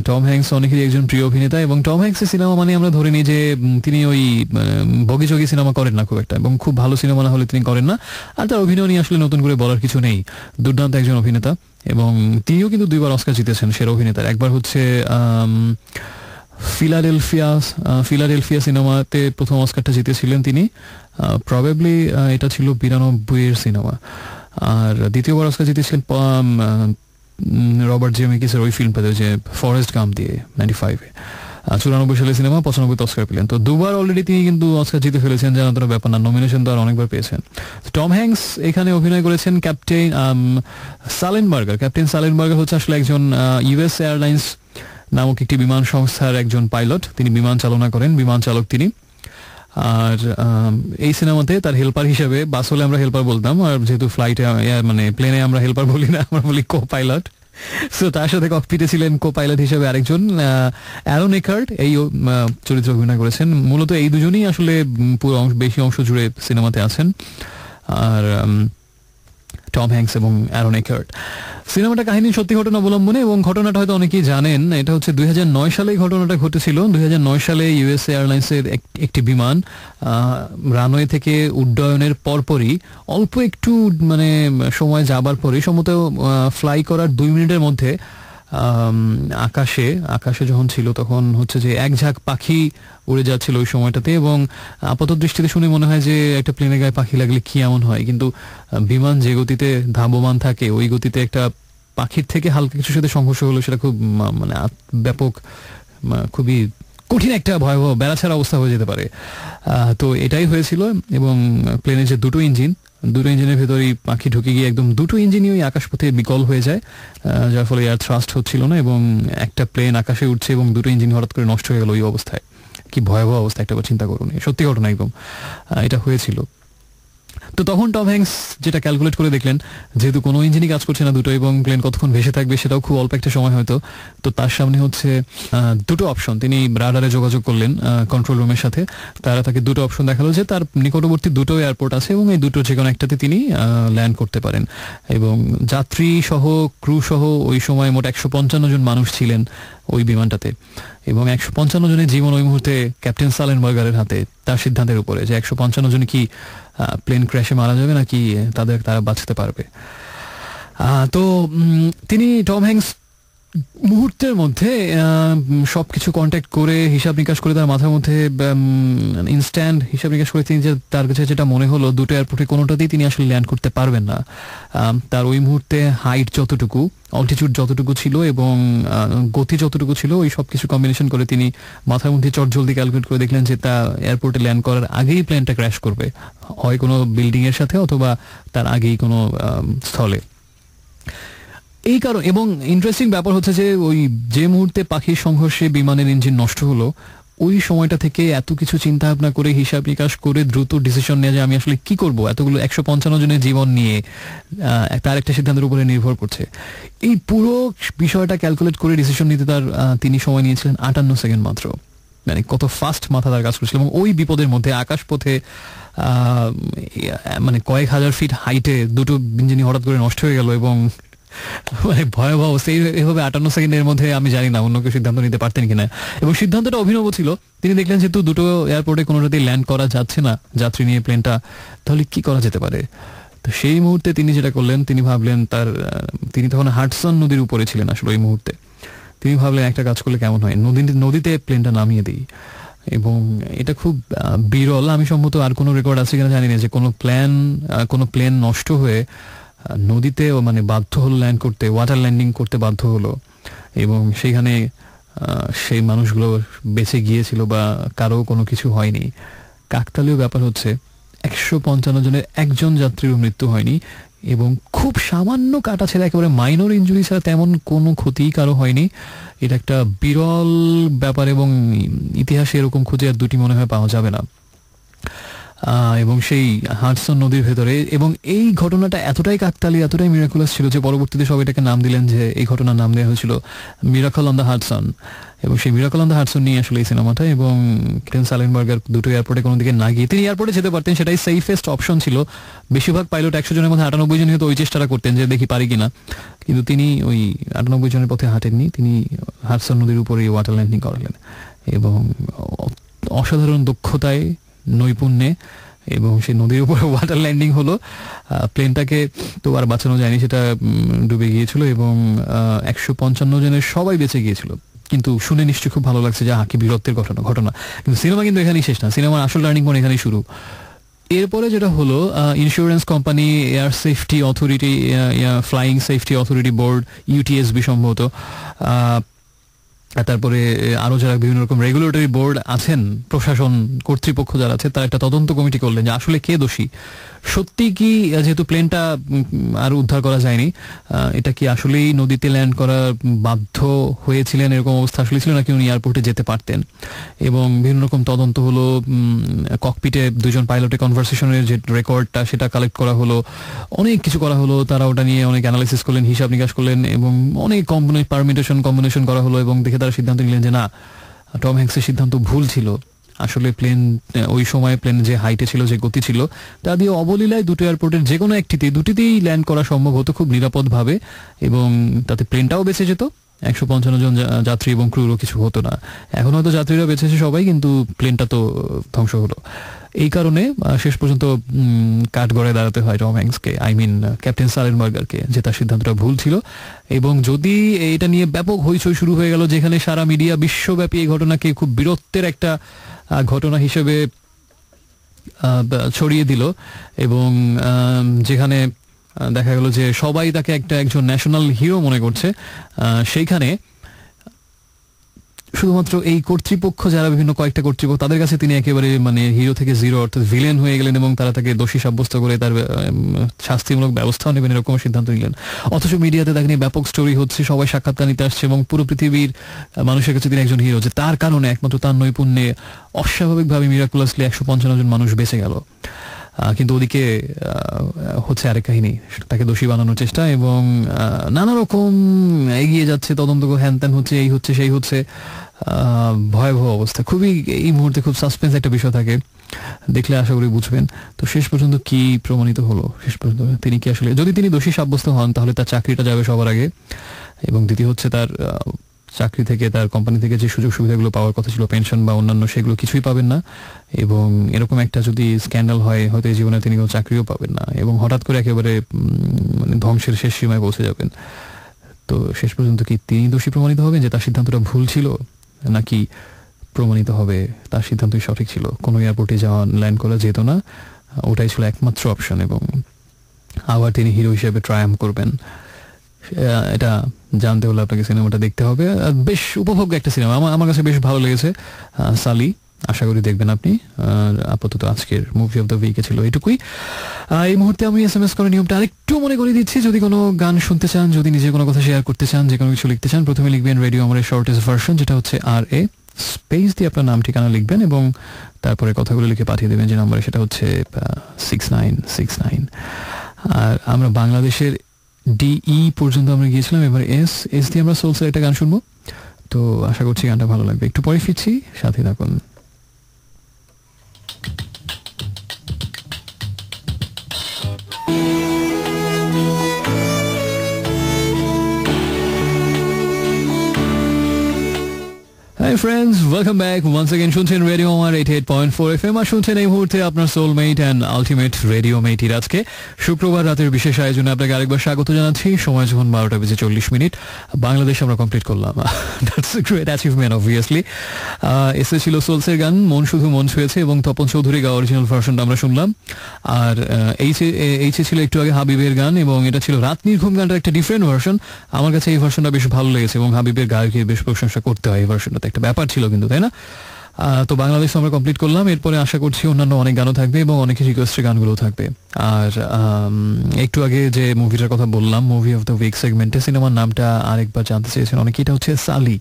টম হ্যাঙ্কস অনেকেরই একজন প্রিয় অভিনেতা, এবং টম হ্যাঙ্কসের সিনেমা মানে আমরা ধরে নিই যে তিনি ওই বগিচগি সিনেমা করেন না খুব একটা, এবং খুব ভালো সিনেমা না হলে তিনি করেন না। আর তার অভিনয় নিয়ে আসলে নতুন করে বলার কিছু নেই, দুর্দান্ত একজন অভিনেতা। এবং তিনিও কিন্তু 2বার অস্কার জিতেছেন সেরা অভিনেতার। একবার হচ্ছে ফিলাডেলফিয়া সিনেমাতে প্রথম অস্কারটা জিতেছিলেন তিনি, প্রবাবলি এটা ছিল 92 সিনেমা। আর দ্বিতীয়বার অস্কার জিতেছিলেন রবার্ট জেমেকিসের ওই ফিল্মটাতে, যে ফরেস্ট গাম্প দিয়ে 95-এ। 94 সালে সিনেমা, 95-তে অস্কার পেলেন। তো দুবার অলরেডি তিনি কিন্তু অস্কার জিতে ফেলেছেন, জানা তোর ব্যাপার না। নমিনেশন তো আর অনেকবার পেয়েছেন। টম হ্যাঙ্কস এখানে অভিনয় করেছেন ক্যাপ্টেন সালেনবার্গার। ক্যাপ্টেন সালেনবার্গার হচ্ছে আসলে একজন ইউএস এয়ারলাইন্স নামক একটি বিমান সংস্থার একজন পাইলট। তিনি বিমান চালনা করেন, বিমান চালক তিনি। আর এই সিনেমাতে তার হেল্পার হিসেবে, বাস হলে আমরা হেল্পার বলতাম, আর যেহেতু ফ্লাইটে মানে প্লেনে আমরা হেল্পার বলি না, আমরা বলি কো পাইলট। সো তার সাথে ককপিটে ছিলেন কো পাইলট হিসেবে আরেকজন অ্যারন একার্ট, এই চরিত্রে অভিনয় করেছেন। মূলত এই দুজনেই আসলে পুরো বেশি অংশ জুড়ে সিনেমাতে আছেন, আর টম হ্যাঙ্কস এবং অ্যারন একার্ট। সিনেমাটা কাহিনী সত্যি ঘটনা অবলম্বনে, এবং ঘটনাটা হয়তো অনেকেই জানেন। এটা হচ্ছে 2009 সালে ঘটনাটা ঘটেছিল। 2009 সালে ইউএস এয়ারলাইন্সের একটি বিমান রানওয়ে থেকে উড্ডয়নের পরপরই অল্প একটু মানে সময় যাবার পরে, সম্ভবত ফ্লাই করার 2 মিনিটের মধ্যে আকাশে যখন ছিল তখন হচ্ছে যে এক ঝাঁক পাখি উড়ে যাচ্ছিল ওই সময়টাতে। এবং আপাত দৃষ্টিতে শুনে মনে হয় যে একটা প্লেনের গায়ে পাখি লাগলে কি এমন হয়, কিন্তু বিমান যে গতিতে ধাবমান থাকে ওই গতিতে একটা পাখির থেকে হালকা কিছুর সাথে সংঘর্ষ হলো, সেটা খুব মানে ব্যাপক, খুবই কঠিন একটা ভয়াবহ বেড়াছাড়া অবস্থা হয়ে যেতে পারে। তো এটাই হয়েছিল। এবং প্লেনের যে দুটো ইঞ্জিনের ভেতরেই পাখি ঢুকে গিয়ে একদম দুটো ইঞ্জিনই ওই আকাশপথে বিকল হয়ে যায়, যার ফলে এয়ার থ্রাস্ট হচ্ছিল না, এবং একটা প্লেন আকাশে উঠছে এবং দুটো ইঞ্জিন হঠাৎ করে নষ্ট হয়ে গেল ওই অবস্থায়। কি ভয়াবহ অবস্থা, একটা চিন্তা করুন, সত্যি ঘটনা একদম এটা হয়েছিল। তো তখন টম হ্যাঙ্কস যেটা ক্যালকুলেট করে দেখলেন, যেহেতু কোনো ইঞ্জিনই কাজ করছে না দুটো, এবং প্লেন কতক্ষণ ভেসে থাকবে সেটাও খুব অল্প একটা সময় হয়তো, তো তার সামনে হচ্ছে দুটো অপশন। তিনি রাডারে যোগাযোগ করলেন কন্ট্রোল রুমের সাথে। তারা তাকে দুটো অপশন দেখালো যে তার নিকটবর্তী দুটো এয়ারপোর্ট আছে এবং এই দুটো যে কোনো একটাতে তিনি ল্যান্ড করতে পারেন। এবং যাত্রী সহ ক্রু সহ ওই সময় মোট 155 জন মানুষ ছিলেন ওই বিমানটাতে, এবং 155 জনের জীবন ওই মুহূর্তে ক্যাপ্টেন সালেনবার্গারের হাতে, তার সিদ্ধান্তের উপরে যে 155 জন কি প্লেন ক্র্যাশে মারা যাবে নাকি তারা বাঁচতে পারবে। তো তিনি টম হ্যাঙ্কস মুহূর্তের মধ্যে সবকিছু কন্ট্যাক্ট করে হিসাব নিকাশ করে তার মাথার মধ্যে ইনস্ট্যান্ট হিসাব নিকাশ করে তিনি যে তার কাছে যেটা মনে হলো দুটো এয়ারপোর্টে কোনোটাতেই তিনি আসলে ল্যান্ড করতে পারবেন না। তার ওই মুহূর্তে হাইট যতটুকু, অল্টিটিউড যতটুকু ছিল এবং গতি যতটুকু ছিল, ওই সব কিছু কম্বিনেশন করে তিনি মাথার মধ্যে চটজলদি ক্যালকুলেট করে দেখলেন যে তা এয়ারপোর্টে ল্যান্ড করার আগেই প্লেনটা ক্র্যাশ করবে, হয় কোনো বিল্ডিং এর সাথে অথবা তার আগেই কোনো স্থলে। এই কারণ, এবং ইন্টারেস্টিং ব্যাপার হচ্ছে যে ওই যে মুহূর্তে পাখির সংঘর্ষে বিমানের ইঞ্জিন নষ্ট হলো, ওই সময়টা থেকে এত কিছু চিন্তা ভাবনা করে হিসাব নিকাশ করে দ্রুত ডিসিশন নেওয়া যে আমি আসলে কি করব, এতগুলো 155 জনের জীবন নিয়ে তার একটা সিদ্ধান্তের উপরে নির্ভর করছে। এই পুরো বিষয়টা ক্যালকুলেট করে ডিসিশন নিতে তিনি সময় নিয়েছিলেন 58 সেকেন্ড মাত্র। মানে কত ফাস্ট মাথা তার কাজ করছিল। এবং ওই বিপদের মধ্যে আকাশপথে মানে কয়েক হাজার ফিট হাইটে দুটো ইঞ্জিনই হঠাৎ করে নষ্ট হয়ে গেল, এবং মানে ভয়াবহ এইভাবে 58 সেকেন্ডের মধ্যে আমি জানি না অন্য কেউ সিদ্ধান্ত নিতে পারতেন কিনা। এবং সিদ্ধান্তটা অভিনব ছিল। তিনি দেখলেন যেহেতু দুটো এয়ারপোর্টে কোনোটাতেই ল্যান্ড করা যাচ্ছে না যাত্রী নিয়ে প্লেনটা, তাহলে কি করা যেতে পারে। তো সেই মুহূর্তে তিনি যেটা করলেন, তিনি ভাবলেন তিনি তখন হাডসন নদীর উপরে ছিলেন আসলে ওই মুহূর্তে। তিনি ভাবলেন একটা কাজ করলে কেমন হয়, নদীতে প্লেনটা নামিয়ে দিই। এবং এটা খুব বিরল, আমি সম্ভবত আর কোনো রেকর্ড আছে কিনা জানি না, যে কোনো প্লেন নষ্ট হয়ে নদীতে মানে বাধ্য হলো ল্যান্ড করতে, ওয়াটার ল্যান্ডিং করতে বাধ্য হলো, এবং সেইখানে সেই মানুষগুলো বেঁচে গিয়েছিল বা কারো কোনো কিছু হয়নি। কাকতালীয় ব্যাপার হচ্ছে 155 জনের একজন যাত্রীর মৃত্যু হয়নি, এবং খুব সামান্য কাটা ছেড়ে একেবারে মাইনর ইনজুরি ছাড়া তেমন কোনো ক্ষতি কারো হয়নি। এটা একটা বিরল ব্যাপার, এবং ইতিহাসে এরকম খুঁজে আর দুটি মনে হয় পাওয়া যাবে না। এবং সেই হাডসন নদীর ভেতরে, এবং এই ঘটনাটা এতটাই কাকতালীয়, এতটাই মিরাকুলাস ছিল যে পরবর্তীতে সব এটাকে নাম দিলেন, যে এই ঘটনার নাম দেওয়া হয়েছিল মিরাকল অন দ্য হাডসন। এবং সেই মিরাকল অন দ্য হাডসন নিয়ে আসলে এই সিনেমাটা। এবং ক্যাপ্টেন সালেনবার্গার দুটো এয়ারপোর্টে কোনো দিকে না গিয়ে তিনি এয়ারপোর্টে যেতে পারতেন, সেটাই সেফেস্ট অপশন ছিল। বেশিরভাগ পাইলট 100 জনের মধ্যে 98 জন হয়তো ওই চেষ্টাটা করতেন যে দেখি পারি কিনা, কিন্তু তিনি ওই 98 জনের পথে হাঁটেননি। তিনি হাডসন নদীর উপরে ওয়াটার ল্যান্ডিং করালেন, এবং অসাধারণ দক্ষতায়, নৈপুণ্যে, এবং সেই নদীর উপরে ওয়াটার ল্যান্ডিং হলো। প্লেনটাকে তো আর বাঁচানো যায়নি, সেটা ডুবে গিয়েছিল, এবং 155 জনের সবাই বেঁচে গিয়েছিল। কিন্তু শুনে নিশ্চয়ই খুব ভালো লাগছে যে কি বীরত্বের ঘটনা। কিন্তু সিনেমা কিন্তু এখানেই শেষ না, সিনেমার আসল টার্নিং পয়েন্ট এখানেই শুরু। এরপরে যেটা হলো insurance company, air safety authority, flying safety authority board, UTSB সম্ভবত, তারপরে আরো যারা বিভিন্ন রকম রেগুলেটরি বোর্ড আছেন, প্রশাসন কর্তৃপক্ষ যারা আছে, তারা একটা তদন্ত কমিটি করলেন যে আসলে কে দোষী। সত্যি কি, যেহেতু প্লেনটা আর উদ্ধার করা যায়নি, এটা কি আসলেই নদীতে ল্যান্ড করা বাধ্য হয়েছিলেন, এরকম অবস্থা আসলে ছিল, নাকি উনি এয়ারপোর্টে যেতে পারতেন? এবং বিভিন্ন রকম তদন্ত হলো, ককপিটে দুজন পাইলটের কনভারসেশনের যে রেকর্ডটা সেটা কালেক্ট করা হলো, অনেক কিছু করা হলো, তারা ওটা নিয়ে অনেক অ্যানালাইসিস করলেন, হিসাব নিকাশ করলেন, এবং অনেক কম্বিনেশন করা হলো, এবং দেখে তারা সিদ্ধান্ত নিলেন যে না, টম হ্যাঙ্কসের সিদ্ধান্ত ভুল ছিল। আসলে প্লেন ওই সময় প্লেন যে হাইটে ছিল, যে গতি ছিল, তা দিয়ে অবলীলায় দুটো এয়ারপোর্টের যে কোনো দুটিতেই ল্যান্ড করা সম্ভব হতো খুব নিরাপদভাবে, এবং তাতে প্লেনটাও বেঁচে যেত, 155 জন যাত্রী এবং ক্রুরও কিছু হতো না। এখন হয়তো যাত্রীরা বেঁচেছে সবাই, কিন্তু প্লেনটা তো ধ্বংস হলো। এই কারণে শেষ পর্যন্ত কাঠগড়ায় দাঁড়াতে হয় টম হ্যাঙ্কসকে, ক্যাপ্টেন সালেনবার্গারকে, যে তার সিদ্ধান্তটা ভুল ছিল। এবং যদি এটা নিয়ে ব্যাপক হইচই শুরু হয়ে গেল, যেখানে সারা মিডিয়া বিশ্বব্যাপী এই ঘটনাকে খুব বীরত্বের একটা ঘটনা হিসেবে ছড়িয়ে দিল, এবং যেখানে দেখা গেল যে সবাই তাকে একজন ন্যাশনাল হিরো মনে করছে, সেইখানে শুধুমাত্র এই কর্তৃপক্ষ, যারা বিভিন্ন কয়েকটা কর্তৃপক্ষ, তাদের কাছে তিনি একেবারে মানে হিরো থেকে জিরো, অর্থাৎ ভিলেন হয়ে গেলেন, এবং তারা তাকে দোষী সাব্যস্ত করে তার শাস্তিমূলক ব্যবস্থাও নেবেন, এরকম সিদ্ধান্ত নিলেন। অথচ মিডিয়াতে তাকে নিয়ে ব্যাপক স্টোরি হচ্ছে, সবাই সাক্ষাৎকার নিতে আসছে, এবং পুরো পৃথিবীর মানুষের কাছে তিনি একজন হিরো, যে তার কারণে, একমাত্র তার নৈপুণ্যে অস্বাভাবিকভাবে মিরাকুলাসলি 155 জন মানুষ বেঁচে গেল। কিন্তু ওদিকে হচ্ছে আরেক কাহিনী, তাকে দোষী বানানোর চেষ্টা, এবং নানা রকম এগিয়ে যাচ্ছে তদন্ত, হ্যান ত্যান হচ্ছে, এই হচ্ছে সেই হচ্ছে, ভয়াবহ অবস্থা। খুবই এই মুহূর্তে খুব সাসপেন্স একটা বিষয় থাকে, দেখলে আশা করি বুঝবেন। তো শেষ পর্যন্ত কি প্রমাণিত হলো, শেষ পর্যন্ত তিনি কি আসলে, যদি তিনি দোষী সাব্যস্ত হন, তাহলে তার চাকরিটা যাবে সবার আগে, এবং দ্বিতীয় হচ্ছে তার চাকরি থেকে, তার কোম্পানি থেকে যে সুযোগ সুবিধাগুলো পাওয়ার কথা ছিল, পেনশন বা অন্যান্য, সেগুলো কিছুই পাবেন না। এবং এরকম একটা যদি স্ক্যান্ডাল হয়, হয়তো এই জীবনে তিনি কোনো চাকরিও পাবেন না, এবং হঠাৎ করে একেবারে মানে ধ্বংসের শেষ সীমায় পৌঁছে যাবেন। তো শেষ পর্যন্ত কি তিনি দোষী প্রমাণিত হবেন, যে তার সিদ্ধান্তটা ভুল ছিল, নাকি প্রমাণিত হবে তার সিদ্ধান্তই সঠিক ছিল, কোনো এয়ারপোর্টে যাওয়া, ল্যান্ড করা যেত না, ওটাই ছিল একমাত্র অপশন, এবং আবার তিনি হিরো হিসেবে ট্রায়াম্প করবেন? এটা জানতে হলে আপনাকে সিনেমাটা দেখতে হবে। বেশ উপভোগ্য একটা সিনেমা, আমার কাছে বেশ ভালো লেগেছে, সালি। আশা করি দেখবেন আপনি। আপাতত আজকের মুভি অফ দ্য উইকে ছিল এটুকুই। এই মুহূর্তে আমি SMS করার নিয়মটা আরেকটু মনে করে দিচ্ছি। যদি কোনো গান শুনতে চান, যদি নিজে কোনো কথা শেয়ার করতে চান, যে কোনো কিছু লিখতে চান, প্রথমে লিখবেন রেডিও আমার শর্টেস্ট ভার্সন, যেটা হচ্ছে RA স্পেস দিয়ে আপনার নাম ঠিকানা লিখবেন, এবং তারপরে কথাগুলো লিখে পাঠিয়ে দেবেন যে নাম্বারে, সেটা হচ্ছে 6969। আর আমরা বাংলাদেশের DE পর্যন্ত আমরা গিয়েছিলাম, এবার এস দিয়ে আমরা সোলসের একটা গান শুনবো। তো আশা করছি গানটা ভালো লাগবে। একটু পরে ফিরছি, সাথে থাকুন। Hi friends, welcome back once again. শুনছেন রেডিও আমার 88.4 FM, আর শুনছেন এই মুহূর্তে আপনার সোলমেট অ্যান্ড আলটিমেট রেডিও মেট আজকে শুক্রবার রাতের বিশেষ আয়োজনে আপনাকে আরেকবার স্বাগত জানাচ্ছি। সময় যখন 12:40 বাংলাদেশ আমরা কমপ্লিট করলাম। That's a great achievement obviously. এসেছিল সোলসের গান মন শুধু মন ছুঁয়েছে, এবং তপন চৌধুরী গাওয়া অরিজিনাল ভার্সনটা আমরা শুনলাম। আর এইচে ছিল একটু আগে হাবিবের গান, এবং এটা ছিল রাত নির্ঘুম গানটার একটা ডিফারেন্ট ভার্সন। আমার কাছে এই ভার্সনটা বেশ ভালো লেগেছে, এবং হাবিবের গায়কের বেশ প্রশংসা করতে হয়। এই ভার্সনটাতে একটা ব্যাপার ছিল কিন্তু, তাই না? তো বাংলাদেশ আমরা কমপ্লিট করলাম। এরপরে আশা করছি অন্যান্য অনেক গানও থাকবে, এবং অনেক রিকোয়েস্টের গানগুলো থাকবে। আর একটু আগে যে মুভিটার কথা বললাম, মুভি অফ দ্য উইক সেগমেন্টে, সিনেমার নামটা আরেকবার জানতে চেয়েছেন অনেকে। এটা হচ্ছে সালি,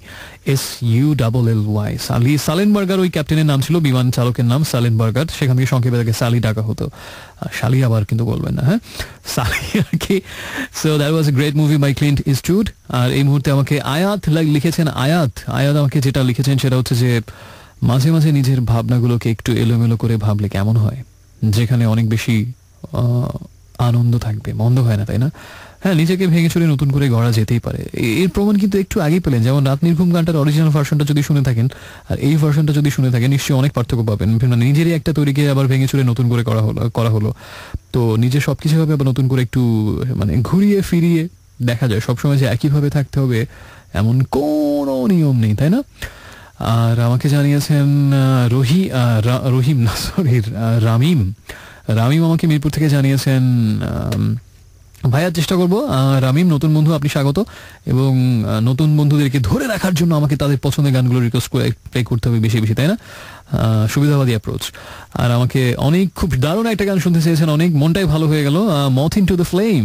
SULLY, সালি। সালেনবার্গার ওই ক্যাপ্টেনের নাম ছিল, বিমান চালকের নাম সালেনবার্গার, সেখান থেকে সংক্ষেপে তাকে সালি ডাকা হতো। শালি আবার কিন্তু বলবেন না, হ্যাঁ, সালি আর কি। So that was a great movie by Clint Eastwood. আর এই মুহূর্তে আমাকে আয়াত লিখেছেন, আয়াত আমাকে যেটা লিখেছেন সেটা হচ্ছে যে মাঝে মাঝে নিজের ভাবনাগুলোকে একটু এলোমেলো করে ভাবলে কেমন হয়, যেখানে অনেক বেশি আনন্দ থাকবে, মন্দ হয় না, তাই না? হ্যাঁ, নিজেকে ভেঙে চুরে নতুন করে গড়া যেতেই পারে। এর প্রমাণ কিন্তু একটু আগেই পেলেন, যেমন রাত নির্ঘুম গানটার অরিজিনাল ভার্সনটা যদি শুনে থাকেন আর এই ভার্সনটা যদি শুনে থাকেন, নিশ্চয়ই অনেক পার্থক্য পাবেন। নিজেরই একটা তৈরিকে আবার ভেঙে চুরে নতুন করে করা হলো। তো নিজে সবকিছু ভাবে আবার নতুন করে একটু মানে ঘুরিয়ে ফিরিয়ে দেখা যায়। সবসময় যে একইভাবে থাকতে হবে এমন কোনো নিয়ম নেই, তাই না? আর আমাকে জানিয়েছেন রামিম, রামিম আমাকে মিরপুর থেকে জানিয়েছেন, ভাইয়া চেষ্টা করবো। রামিম, নতুন বন্ধু, আপনি স্বাগত। এবং নতুন বন্ধুদেরকে ধরে রাখার জন্য আমাকে তাদের পছন্দের গানগুলো রিকোয়েস্ট করে প্লে করতে হবে বেশি বেশি, তাই না? সুবিধাবাদী অ্যাপ্রোচ। আর আমাকে অনেক খুব দারুণ একটা গান শুনতে চেয়েছেন, অনেক মনটাই ভালো হয়ে গেল। মথ ইনটু দ্য ফ্লেম,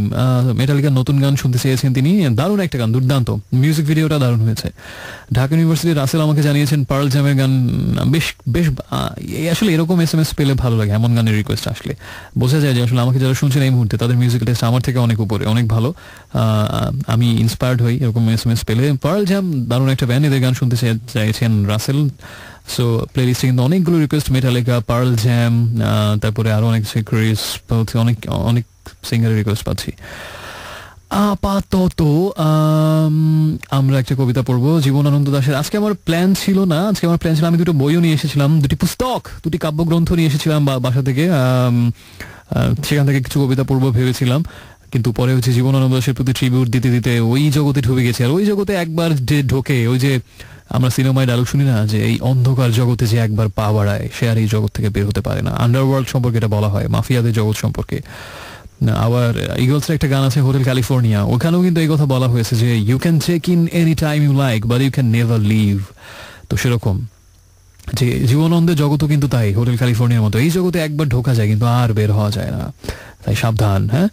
মেটালিকার নতুন গান শুনতে চেয়েছেন তিনি। দারুণ একটা গান, দুর্দান্ত, মিউজিক ভিডিওটা দারুণ হয়েছে। ঢাকা ইউনিভার্সিটির রাসেল আমাকে জানিয়েছেন পার্ল জ্যামের গান বেশ বেশ আসলে এরকম SMS পেলে ভালো লাগে, এমন গানের রিকোয়েস্ট আসলে বোঝা যায় যে আসলে আমাকে যারা শুনছেন এই মুহূর্তে তাদের মিউজিক টেস্ট আমার থেকে অনেক উপরে, অনেক ভালো। আমি ইন্সপায়ার্ড হই এরকম SMS পেলে। পার্ল জ্যাম দারুণ একটা ব্যান্ড, এদের গান শুনতে চাইছেন রাসেল। সো প্লেলিস্টে কিন্তু অনেকগুলো রিকোয়েস্ট, মেটালিকা, পার্ল জ্যাম, তারপরে আরো অনেক ক্রিস, অনেক অনেক সিঙ্গারের রিকোয়েস্ট পাচ্ছি। আপাতত আমরা একটা কবিতা পড়বো জীবনানন্দ দাশের। আজকে আমার প্ল্যান ছিল না, আজকে আমার প্ল্যান ছিল আমি দুটো বইও নিয়ে এসেছিলাম, দুটি পুস্তক, দুটি কাব্যগ্রন্থ নিয়ে এসেছিলাম বাসা থেকে। সেখান থেকে কিছু কবিতা পড়বো ভেবেছিলাম, কিন্তু পরে হচ্ছে জীবনানন্দ দাশের প্রতি ট্রিবিউট দিতে দিতে ওই জগতে ঢুকে গেছে। আর ওই জগতে একবার যে ঢোকে, ওই যে আমরা সিনেমায় ডায়লগ শুনি না যে এই অন্ধকার জগতে যে একবার পা বাড়ায় সে আর এই জগৎ থেকে বের হতে পারে না। আন্ডারওয়ার্ল্ড সম্পর্কে এটা বলা হয়, মাফিয়াদের জগৎ সম্পর্কে। আবার ইগলসের একটা গান আছে হোটেল ক্যালিফোর্নিয়া, ওখানেও কিন্তু এই কথা বলা হয়েছে যে you can check in any time you like but you can never leave. তো সেরকম যে জীবনানন্দের জগতও কিন্তু তাই, হোটেল ক্যালিফোর্নিয়ার মতো, এই জগতে একবার ঢোকা যায় কিন্তু আর বের হওয়া যায় না, তাই সাবধান। হ্যাঁ,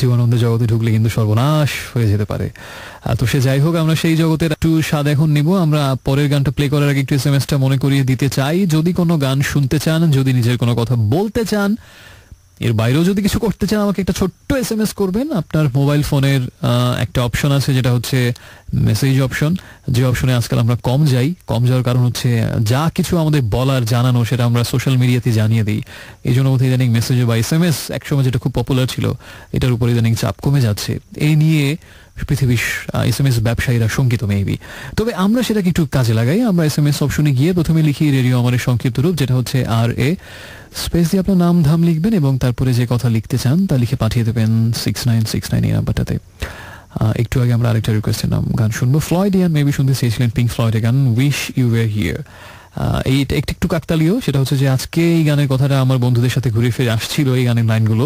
জীবনানন্দের জগতে ঢুকলে কিন্তু সর্বনাশ হয়ে যেতে পারে। তো সে যাই হোক, আমরা সেই জগতের একটু স্বাদ এখন নিব। আমরা পরের গানটা প্লে করার আগে একটু SMS-টা মনে করিয়ে দিতে চাই, যদি কোনো গান শুনতে চান, যদি নিজের কোনো কথা বলতে চান, এর বাইরেও যদি কিছু করতে চান, আমাকে একটা ছোট্ট SMS করবেন। আপনার মোবাইল ফোনের একটা অপশন আছে যেটা হচ্ছে মেসেজ অপশন, যে অপশনে আজকাল আমরা কম যাওয়ার কারণ হচ্ছে যা কিছু আমাদের বলার জানানো সেটা আমরা সোশ্যাল মিডিয়াতে জানিয়ে দিই। এই জন্য বোধহয় ইদানিং মেসেজে বা SMS একসময় যেটা খুব পপুলার ছিল, এটার উপর ইদানিং চাপ কমে যাচ্ছে। এই নিয়ে পৃথিবীর SMS ব্যবসায়ীরা শঙ্কিত মেবি। তবে আমরা সেটাকে একটু কাজে লাগাই। আমরা SMS অপশনে গিয়ে প্রথমে লিখি রেডিও আমাদের সংক্ষিপ্ত রূপ, যেটা হচ্ছে RA, স্পেস দিয়ে আপনার নাম ধাম লিখবেন এবং তারপরে যে কথা লিখতে চান তা লিখে পাঠিয়ে দেবেন 6969 এই নাম্বারটাতে। একটু আগে আমরা আরেকটা রিকোয়েস্টের গান শুনবো, ফ্লয়েডিয়ান মেবি শুনতে চেয়েছিলেন, পিঙ্ক ফ্লয়েডের গান উইশ ইউ ওয়্যার হিয়ার। এইটা একটু কাকতালীয়, সেটা হচ্ছে যে আজকে এই গানের কথাটা আমার বন্ধুদের সাথে ঘুরে ফিরে আসছিল, এই গানের লাইনগুলো।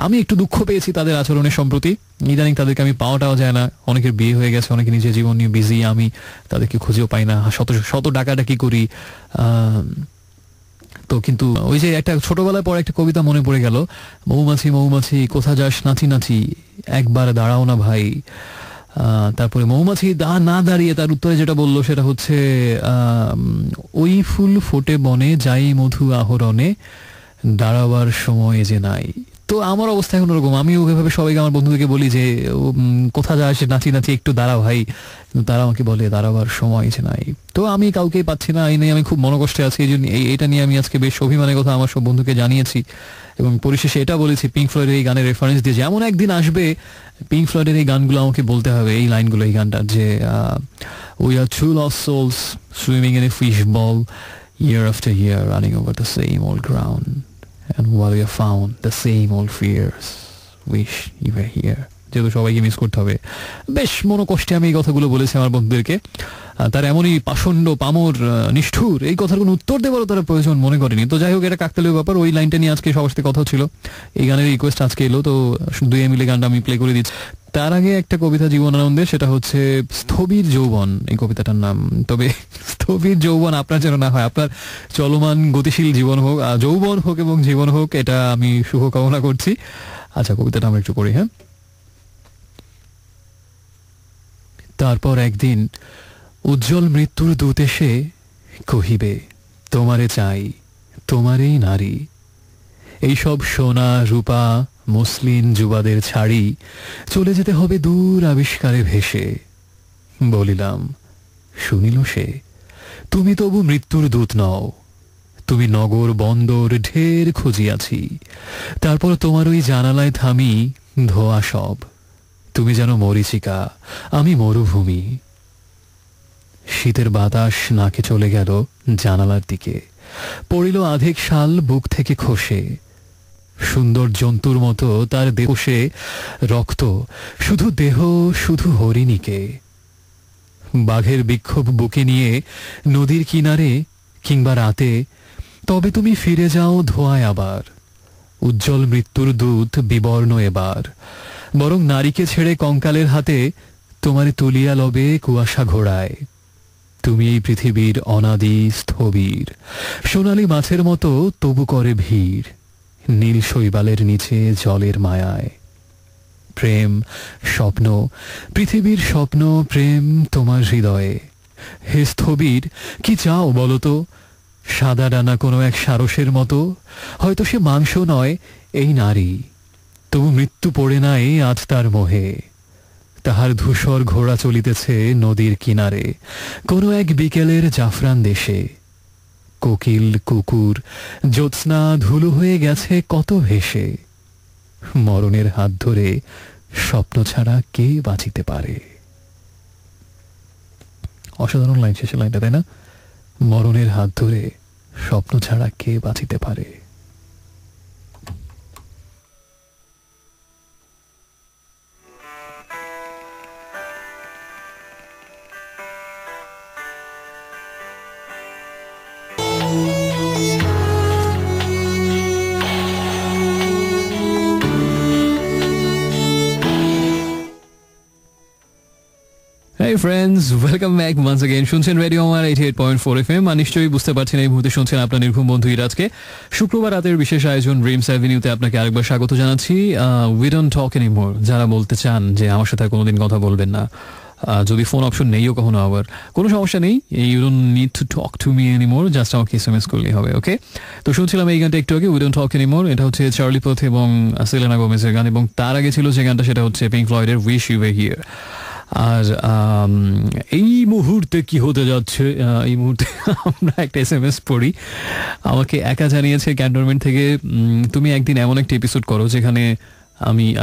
আমি একটু দুঃখ পেয়েছি তাদের আচরণের সম্প্রতি, ইদানিং তাদেরকে আমি পাওয়াটাও যায় না, অনেকের বিয়ে হয়ে গেছে, অনেকে নিজের জীবন নিয়ে বিজি, আমি তাদেরকে খুঁজেও পাই না, শত টাকাটা কি করি। তো কিন্তু ওই যে একটা ছোটবেলায় পরে একটা কবিতা মনে পড়ে গেল, মৌমাছি মৌমাছি কোথা যাস নাচি নাচি, একবার দাঁড়াও না ভাই। তারপরে মৌমাছি না দাঁড়িয়ে তার উত্তরে যেটা বললো সেটা হচ্ছে ওই ফুল ফোটে বনে যাই মধু আহরণে, দাঁড়াবার সময় যে নাই। তো আমার অবস্থা এখন ওরকম, আমি ওইভাবে সবাইকে আমার বন্ধুদেরকে বলি যে কোথা যাস নাচি নাচি একটু দাঁড়া ভাই, কিন্তু তারা আমাকে বলে দাঁড়াবার সময় যে নাই। তো আমি কাউকেই পাচ্ছি না, এই নিয়ে আমি খুব মনোকষ্টে আছি। এই জন্য এটা নিয়ে আমি আজকে বেশ অভিমানের কথা আমার সব বন্ধুকে জানিয়েছি এবং পরিশেষে এটা বলেছি পিঙ্ক ফ্লয়েডের এই গানের রেফারেন্স দিয়ে, যেমন একদিন আসবে পিঙ্ক ফ্লয়েডের এই গানগুলো আমাকে বলতে হবে, এই লাইনগুলো, এই গানটা যে we are two lost souls swimming in a fish bowl, year after year running over the same old ground, and what we have found the same old fears, wish you were here. যেহেতু সবাইকে miss করতে হবে, বেশ মনোকষ্টে আমি এই কথাগুলো বলেছি আমার বন্ধুদেরকে। তার এমনই পাষণ্ড পামর নিষ্ঠুর এই কথার কোনো উত্তর দেওয়ারও তারা প্রয়োজন মনে করেনি। তো যাই হোক, এটা কাকতালীয় ব্যাপার। ওই লাইনটা নিয়ে আজকে সবার সাথে কথা ছিল, এই গানের রিকোয়েস্ট আজকে এলো, তো দুই মিলে গানটা আমি প্লে করে দিচ্ছি। তার আগে একটা কবিতা জীবনানন্দের, সেটা হচ্ছে স্থবির যৌবন, এই কবিতাটার নাম। তবে স্থবির যৌবন আপনার যেন না হয়, আপনার চলমান গতিশীল জীবন হোক, যৌবন হোক এবং জীবন হোক, এটা আমি শুভকামনা করছি। আচ্ছা, কবিতাটা আমরা একটু পড়ি। হ্যাঁ, তারপর একদিন উজ্জ্বল মৃত্যুর দূত এসে কহিবে, তোমারে চাই, তোমারেই নারী। এইসব সোনা রূপা মসলিন যুবাদের ছাড়ি চলে যেতে হবে দূর আবিষ্কারে ভেসে। বলিলাম, শুনিল সে, তুমি তবু মৃত্যুর দূত নও, তুমি নগর বন্দর ঢের খুঁজিয়াছি, তারপর তোমার ওই জানালায় থামি ধোয়া সব। তুমি যেন মরীচিকা, আমি মরুভূমি। শীতের বাতাস নাকে চলে গেল জানালার দিকে, পড়িল আধেক শাল বুক থেকে খসে। সুন্দর জন্তুর মতো তার দেহে রক্ত, শুধু দেহ, শুধু হরিণীকে। বাঘের বিক্ষোভ বুকে নিয়ে নদীর কিনারে কিংবা রাতে, তবে তুমি ফিরে যাও ধোঁয়ায় আবার। উজ্জ্বল মৃত্যুর দূত বিবর্ণ এবার, বরং নারীকে ছেড়ে কঙ্কালের হাতে তোমারে তুলিয়া লবে কুয়াশা ঘোড়ায়। তুমি এই পৃথিবীর অনাদি স্থবির, সোনালী মাছের মতো তবু করে ভিড়, নীল শৈবালের নিচে জলের মায়ায়। প্রেম স্বপ্ন, পৃথিবীর স্বপ্ন প্রেম তোমার হৃদয়ে। হে স্থবির, কি চাও বলতো? সাদা ডানা কোনো এক সারসের মতো, হয়তো সে মাংস নয় এই নারী, তবু মৃত্যু পড়ে নাই আজ তার মোহে। তাহার ধূসর ঘোড়া চলিতেছে নদীর কিনারে, কোনো এক বিকেলের জাফরান দেশে। কোকিল কুকুর জ্যোৎস্না ধুলো হয়ে গেছে কত ভেসে। মরণের হাত ধরে স্বপ্ন ছাড়া কে বাঁচিতে পারে? অসাধারণ লাইন, শেষের লাইনটা, তাই না? মরণের হাত ধরে স্বপ্ন ছাড়া কে বাঁচিতে পারে? Hey friends, welcome back once again. শুনছেন রেডিও আমার 88.4 FM। নিশ্চয়ই বুঝতে পারছেন এই মুহূর্তে শুনছেন আপনার নির্ঘুম বন্ধু ইরাজকে। শুক্রবার রাতের বিশেষ আয়োজন ড্রিমস অ্যাভিনিউতে আপনাকে আরেকবার স্বাগত জানাচ্ছি। We don't talk anymore. যারা বলতে চান যে আমার সাথে কোনোদিন কথা বলবেন না, যদি ফোন অপশন নেইও কখনো, আবার কোনো সমস্যা নেই, you don't need to talk to me anymore, just আমাকে SMS করলেই হবে, ওকে? তো শুনছিলাম এই গানটা একটু আগে, উই ডোন্ট টক এনিমোর। এটা হচ্ছে চার্লি পুথ এবং সেলেনা গোমেজের গান, এবং তার আগে ছিল যে গানটা সেটা হচ্ছে পিঙ্ক ফ্লয়েডের উইশ ইউ ওয়্যার হিয়ার। আর এই মুহূর্তে কি হতে যাচ্ছে, এই মুহূর্তে আমরা একটা SMS পড়ি, আমাকে একা জানিয়েছে ক্যান্টনমেন্ট থেকে, তুমি একদিন এমন একটা এপিসোড করো যেখানে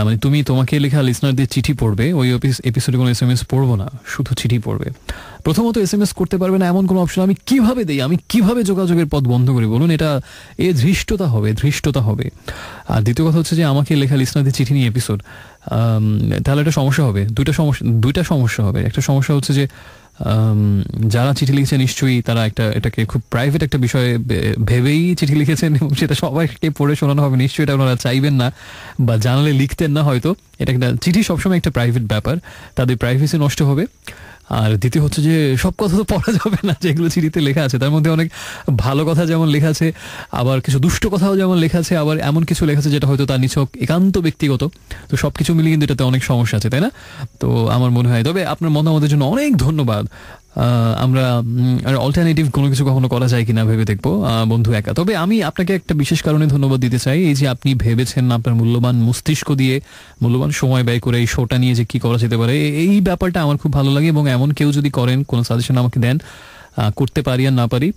মানে তুমি তোমাকে লেখা লিসনারদের চিঠি পড়বে, ওই এপিসোডে কোনো SMS পড়বো না, শুধু চিঠি পড়বে। প্রথমত SMS করতে পারবে না এমন কোনো অপশন আমি কিভাবে দেই, আমি কিভাবে যোগাযোগের পথ বন্ধ করি বলুন? এটা ধৃষ্টতা হবে। আর দ্বিতীয় কথা হচ্ছে যে আমাকে লেখা লিসনারদের চিঠি নিয়ে এপিসোড, তাহলে একটা সমস্যা হবে, দুইটা সমস্যা হবে। একটা সমস্যা হচ্ছে যে যারা চিঠি লিখেছে নিশ্চয়ই তারা এটাকে খুব প্রাইভেট একটা বিষয়ে ভেবেই চিঠি লিখেছেন, এবং সেটা সবাইকে পড়ে শোনানো হবে, নিশ্চয়ই এটা ওনারা চাইবেন না বা জানালে লিখতেন না হয়তো। এটা একটা চিঠি সবসময় একটা প্রাইভেট ব্যাপার, তাদের প্রাইভেসি নষ্ট হবে। আর দ্বিতীয় হচ্ছে যে সব কথা তো পড়া যাবে না যেগুলো চিঠিতে লেখা আছে, তার মধ্যে অনেক ভালো কথা যেমন লেখা আছে, আবার কিছু দুষ্ট কথাও যেমন লেখা আছে, আবার এমন কিছু লেখা আছে যেটা হয়তো তার নিছক একান্ত ব্যক্তিগত। তো সব কিছু মিলিয়ে কিন্তু এটাতে অনেক সমস্যা আছে, তাই না? তো আমার মনে হয়, তবে আপনার মতামতের জন্য অনেক ধন্যবাদ। আমরা অল্টারনেটিভ কোনো কিছু কখনো করা যায় কিনা ভেবে দেখবো বন্ধু একা। তবে আমি আপনাকে একটা বিশেষ কারণে ধন্যবাদ দিতে চাই, এই যে আপনি ভেবেছেন আপনার মূল্যবান মস্তিষ্ক দিয়ে মূল্যবান সময় ব্যয় করে এই শোটা নিয়ে যে কি করা যেতে পারে, এই ব্যাপারটা আমার খুব ভালো লাগে। এবং এমন কেউ যদি করেন, কোনো সাজেশন আমাকে দেন, করতে পারি আর না পারি,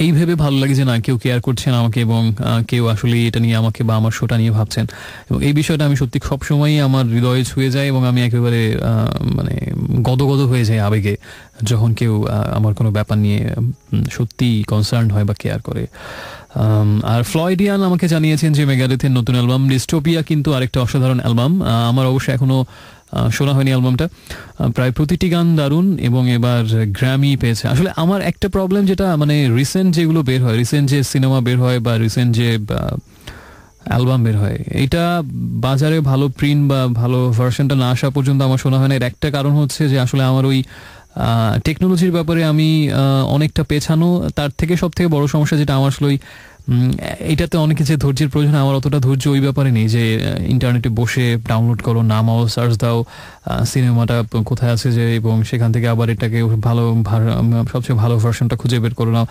এই ভেবে ভালো লাগে যে না, কেউ কেয়ার করছেন আমাকে, এবং কেউ আসলে এটা নিয়ে আমাকে বা আমার শোটা নিয়ে ভাবছেন। এবং এই বিষয়টা আমি সত্যি সবসময়ই আমার হৃদয়ে ছুঁয়ে যায়, এবং আমি একেবারে মানে গদগদ হয়ে যাই আবেগে যখন কেউ আমার কোনো ব্যাপার নিয়ে সত্যি কনসার্ন হয় বা কেয়ার করে। আর ফ্লয়েডিয়ান আমাকে জানিয়েছেন যে মেগাডেথের নতুন অ্যালবাম ডিস্টোপিয়া কিন্তু আরেকটা অসাধারণ অ্যালবাম। আমার অবশ্যই এখনো শোনা হয়নি অ্যালবামটা, প্রায় প্রতিটি গান দারুণ, এবং এবার গ্র্যামি পেয়েছে। আসলে আমার একটা প্রবলেম, যেটা মানে রিসেন্ট যেগুলো বের হয়, রিসেন্ট যে সিনেমা বের হয় বা রিসেন্ট যে অ্যালবাম বের হয়, এটা বাজারে ভালো প্রিন্ট বা ভালো ভার্সনটা না আসা পর্যন্ত আমার শোনা হয় না। এর একটা কারণ হচ্ছে যে আসলে আমার ওই টেকনোলজির ব্যাপারে আমি অনেকটা পেছানো। তার থেকে সব থেকে বড় সমস্যা যেটা আমার আসলে এটাতে অনেকে যে ধৈর্যের প্রয়োজন, আমার অতটা ধৈর্য ওই ব্যাপারে নেই যে ইন্টারনেটে বসে ডাউনলোড করো, নামাও, সার্চ দাও সিনেমাটা কোথায় আছে যে, এবং সেখান থেকে আবার এটাকে সবচেয়ে ভালো ভার্সনটা খুঁজে বের করে নাও।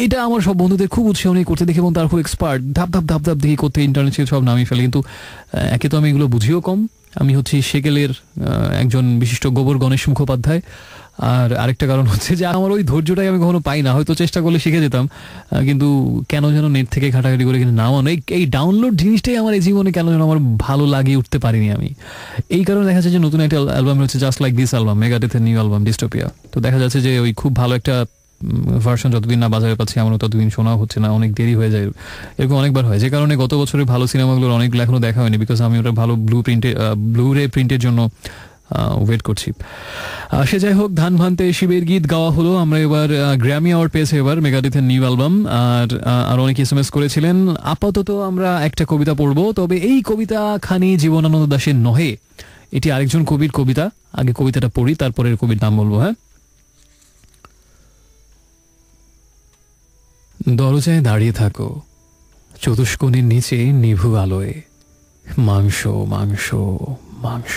এটা আমার সব বন্ধুদের খুব উৎসাহ নিয়ে করতে দেখি, এবং তারা খুব এক্সপার্ট, ধাপ ধাপ দেখি করতে ইন্টারনেট থেকে সব নামিয়ে ফেলে। কিন্তু একে তো আমি এগুলো বুঝিও কম, আমি হচ্ছি সেকেলের একজন বিশিষ্ট গোবর গণেশ মুখোপাধ্যায়। আর আরেকটা কারণ হচ্ছে যে আমার ওই ধৈর্যটাই আমি কখনো পাই না, হয়তো চেষ্টা করলে শিখে যেতাম, কিন্তু কেন যেন নেট থেকে ঘাটাঘাটি করে কিন্তু নামানো, এই ডাউনলোড জিনিসটাই আমার এই জীবনে কেন যেন আমার ভালো লাগিয়ে উঠতে পারিনি আমি। এই কারণে দেখা যাচ্ছে যে নতুন একটা অ্যালবাম হচ্ছে জাস্ট লাইক দিস অ্যালবাম, মেগাডেথের নিউ অ্যালবাম ডিস্টোপিয়া। তো দেখা যাচ্ছে যে ওই খুব ভালো একটা ভার্সন যতদিন না বাজারে পাচ্ছি আমারও ততদিন শোনা হচ্ছে না, অনেক দেরি হয়ে যায়, এরকম অনেকবার হয়। যে কারণে গত বছরের ভালো সিনেমাগুলোর অনেকগুলো এখনো দেখা হয়নি, বিকজ আমি ওটা ভালো ব্লু রে প্রিন্টের জন্য ওয়েট করছি। সে যাই হোক, ধান ভানতে শিবের গীত গাওয়া হলো। আমরা এবার গ্র্যামি অ্যাওয়ার্ড পেয়েছে এবার মেগাডিথের নিউ অ্যালবাম, আর অনেক SMS করেছিলেন। আপাতত আমরা একটা কবিতা পড়বো, তবে এই কবিতা খানি জীবনানন্দ দাশের নহে, এটি আরেকজন কবির কবিতা। আগে কবিতাটা পড়ি, তারপরে কবির নাম বলবো। হ্যাঁ, দরজায় দাঁড়িয়ে থাকো, চতুষ্কোণের নিচে নিভু আলোয়, মাংস মাংস মাংস,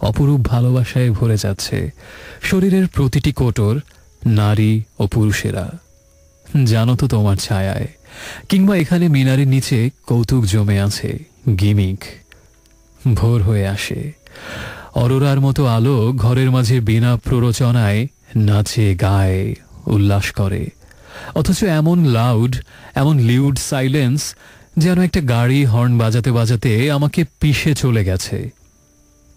অপরূপ ভালোবাসায় ভরে যাচ্ছে শরীরের প্রতিটি কোটর, নারী ও পুরুষেরা। জানো তো তোমার ছায়ায় কিংবা এখানে মিনারের নিচে কৌতুক জমে আছে গিমিক। ভোর হয়ে আসে, অরোরার মতো আলো ঘরের মাঝে বিনা প্ররোচনায় নাচে গায় উল্লাস করে, অথচ এমন লাউড, এমন লিউড সাইলেন্স যেন একটা গাড়ি হর্ন বাজাতে বাজাতে আমাকে পিষে চলে গেছে।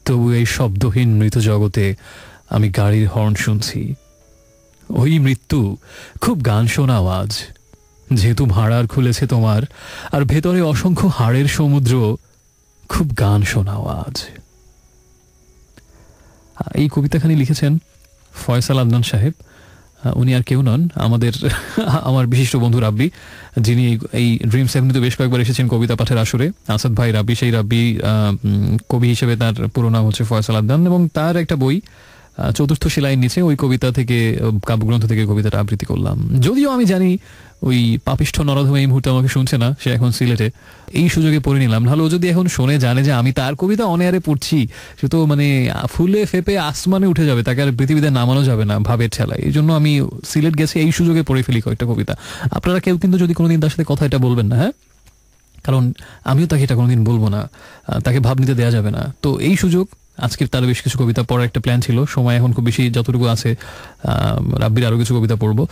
তবু এই শব্দহীন মৃত জগতে আমি গাড়ির হর্ন শুনছি। ওই মৃত্যু খুব গান শোনা আওয়াজ, যেহেতু ভাড়ার খুলেছে তোমার, আর ভেতরে অসংখ্য হাড়ের সমুদ্র, খুব গান শোনা আওয়াজ। এই কবিতাখানি লিখেছেন ফয়সাল আদনান সাহেব। উনি আর কেউ নন, আমার বিশিষ্ট বন্ধু রাব্বি, যিনি এই ড্রিমস এভিনিউতে বেশ কয়েকবার এসেছেন কবিতা পাঠের আসরে। আসাদ ভাই রাব্বি, সেই রাব্বি কবি হিসেবে তার পুরো নাম হচ্ছে ফয়সাল আদনান, এবং তার একটা বই চতুর্থ সেলাইয়ের নিচে, ওই কবিতা থেকে, কাব্যগ্রন্থ থেকে কবিতাটা আবৃত্তি করলাম। যদিও আমি জানি ওই পাপিষ্ঠ নরধম এই মুহূর্তে আমাকে শুনছে না, সে এখন সিলেটে। এই সুযোগে পড়ে নিলাম, ভালো যদি এখন শুনে জানে যে আমি তার কবিতা অনেয়ারে পড়ছি, সে তো মানে ফুলে ফেপে আসমানে উঠে যাবে, তাকে আর পৃথিবীতে নামানো যাবে না ভাবের ঠেলায়। এই জন্য আমি সিলেট গেছি, এই সুযোগে পড়ে ফেলি কয়েকটা কবিতা। আপনারা কেউ কিন্তু যদি কোনোদিন তার সাথে কথা এটা বলবেন না, হ্যাঁ, কারণ আমিও তাকে এটা কোনোদিন বলবো না, তাকে ভাব নিতে দেওয়া যাবে না। তো এই সুযোগ, আজকের তার বেশ কিছু কবিতা পড়ার একটা প্ল্যান ছিল, সময় এখন খুব বেশি যতটুকু আছে, রাব্বির আরো কিছু কবিতা পড়বো।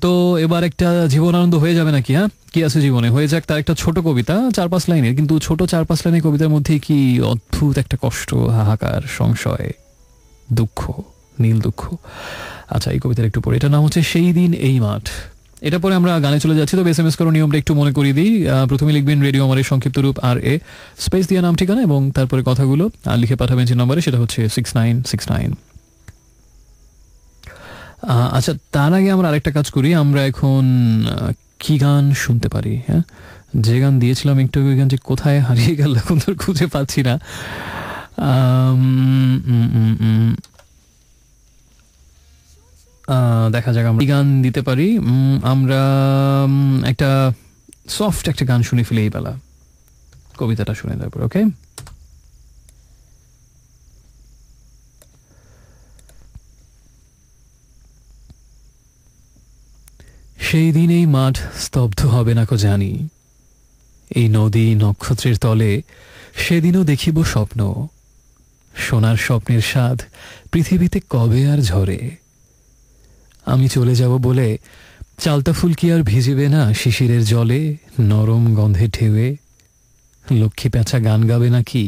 তো এবার একটা জীবনানন্দ হয়ে যাবে নাকি? হ্যাঁ, কি আছে জীবনে, হয়ে যাক তার একটা ছোট কবিতা, 4-5 লাইনের, কিন্তু ছোট 4-5 লাইনের কবিতার মধ্যে কি অদ্ভুত একটা কষ্ট, হাহাকার, সংশয়, দুঃখ, নীল দুঃখ। আচ্ছা, এই কবিতার একটু পড়ে, এটার নাম হচ্ছে সেই দিন এই মাঠ। এটা পরে আমরা গানে চলে যাচ্ছি। তো SMS করো, নিয়মটা একটু মনে করিয়ে দিই। প্রথমে লিখবেন রেডিও আমার সংক্ষিপ্ত রূপ RA, স্পেস দিয়ে নাম ঠিকানা এবং তারপরে কথাগুলো, আর লিখে পাঠাবেন যে নম্বরে, সেটা হচ্ছে 6969। আচ্ছা, তার আগে আমরা আরেকটা কাজ করি। আমরা এখন কি গান শুনতে পারি? হ্যাঁ, যে গান দিয়েছিলাম একটু, ওই গান যে কোথায় হারিয়ে গেল এখন তো খুঁজে পাচ্ছি না। দেখা যাক আমরা গান দিতে পারি। আমরা একটা সফট একটা গান শুনে ফেলি এই বেলা, কবিতাটা শুনে তারপর। ওকে, সেই দিন এই মাঠ স্তব্ধ হবে না কো জানি, এই নদী নক্ষত্রের তলে সেদিনও দেখিব স্বপ্ন, সোনার স্বপ্নের স্বাদ পৃথিবীতে কবে আর ঝরে। আমি চলে যাব বলে চালতা ফুল কি আর ভিজিবে না শিশিরের জলে, নরম গন্ধে ঢেউয়ে। লক্ষ্মী প্যাঁচা গান গাবে নাকি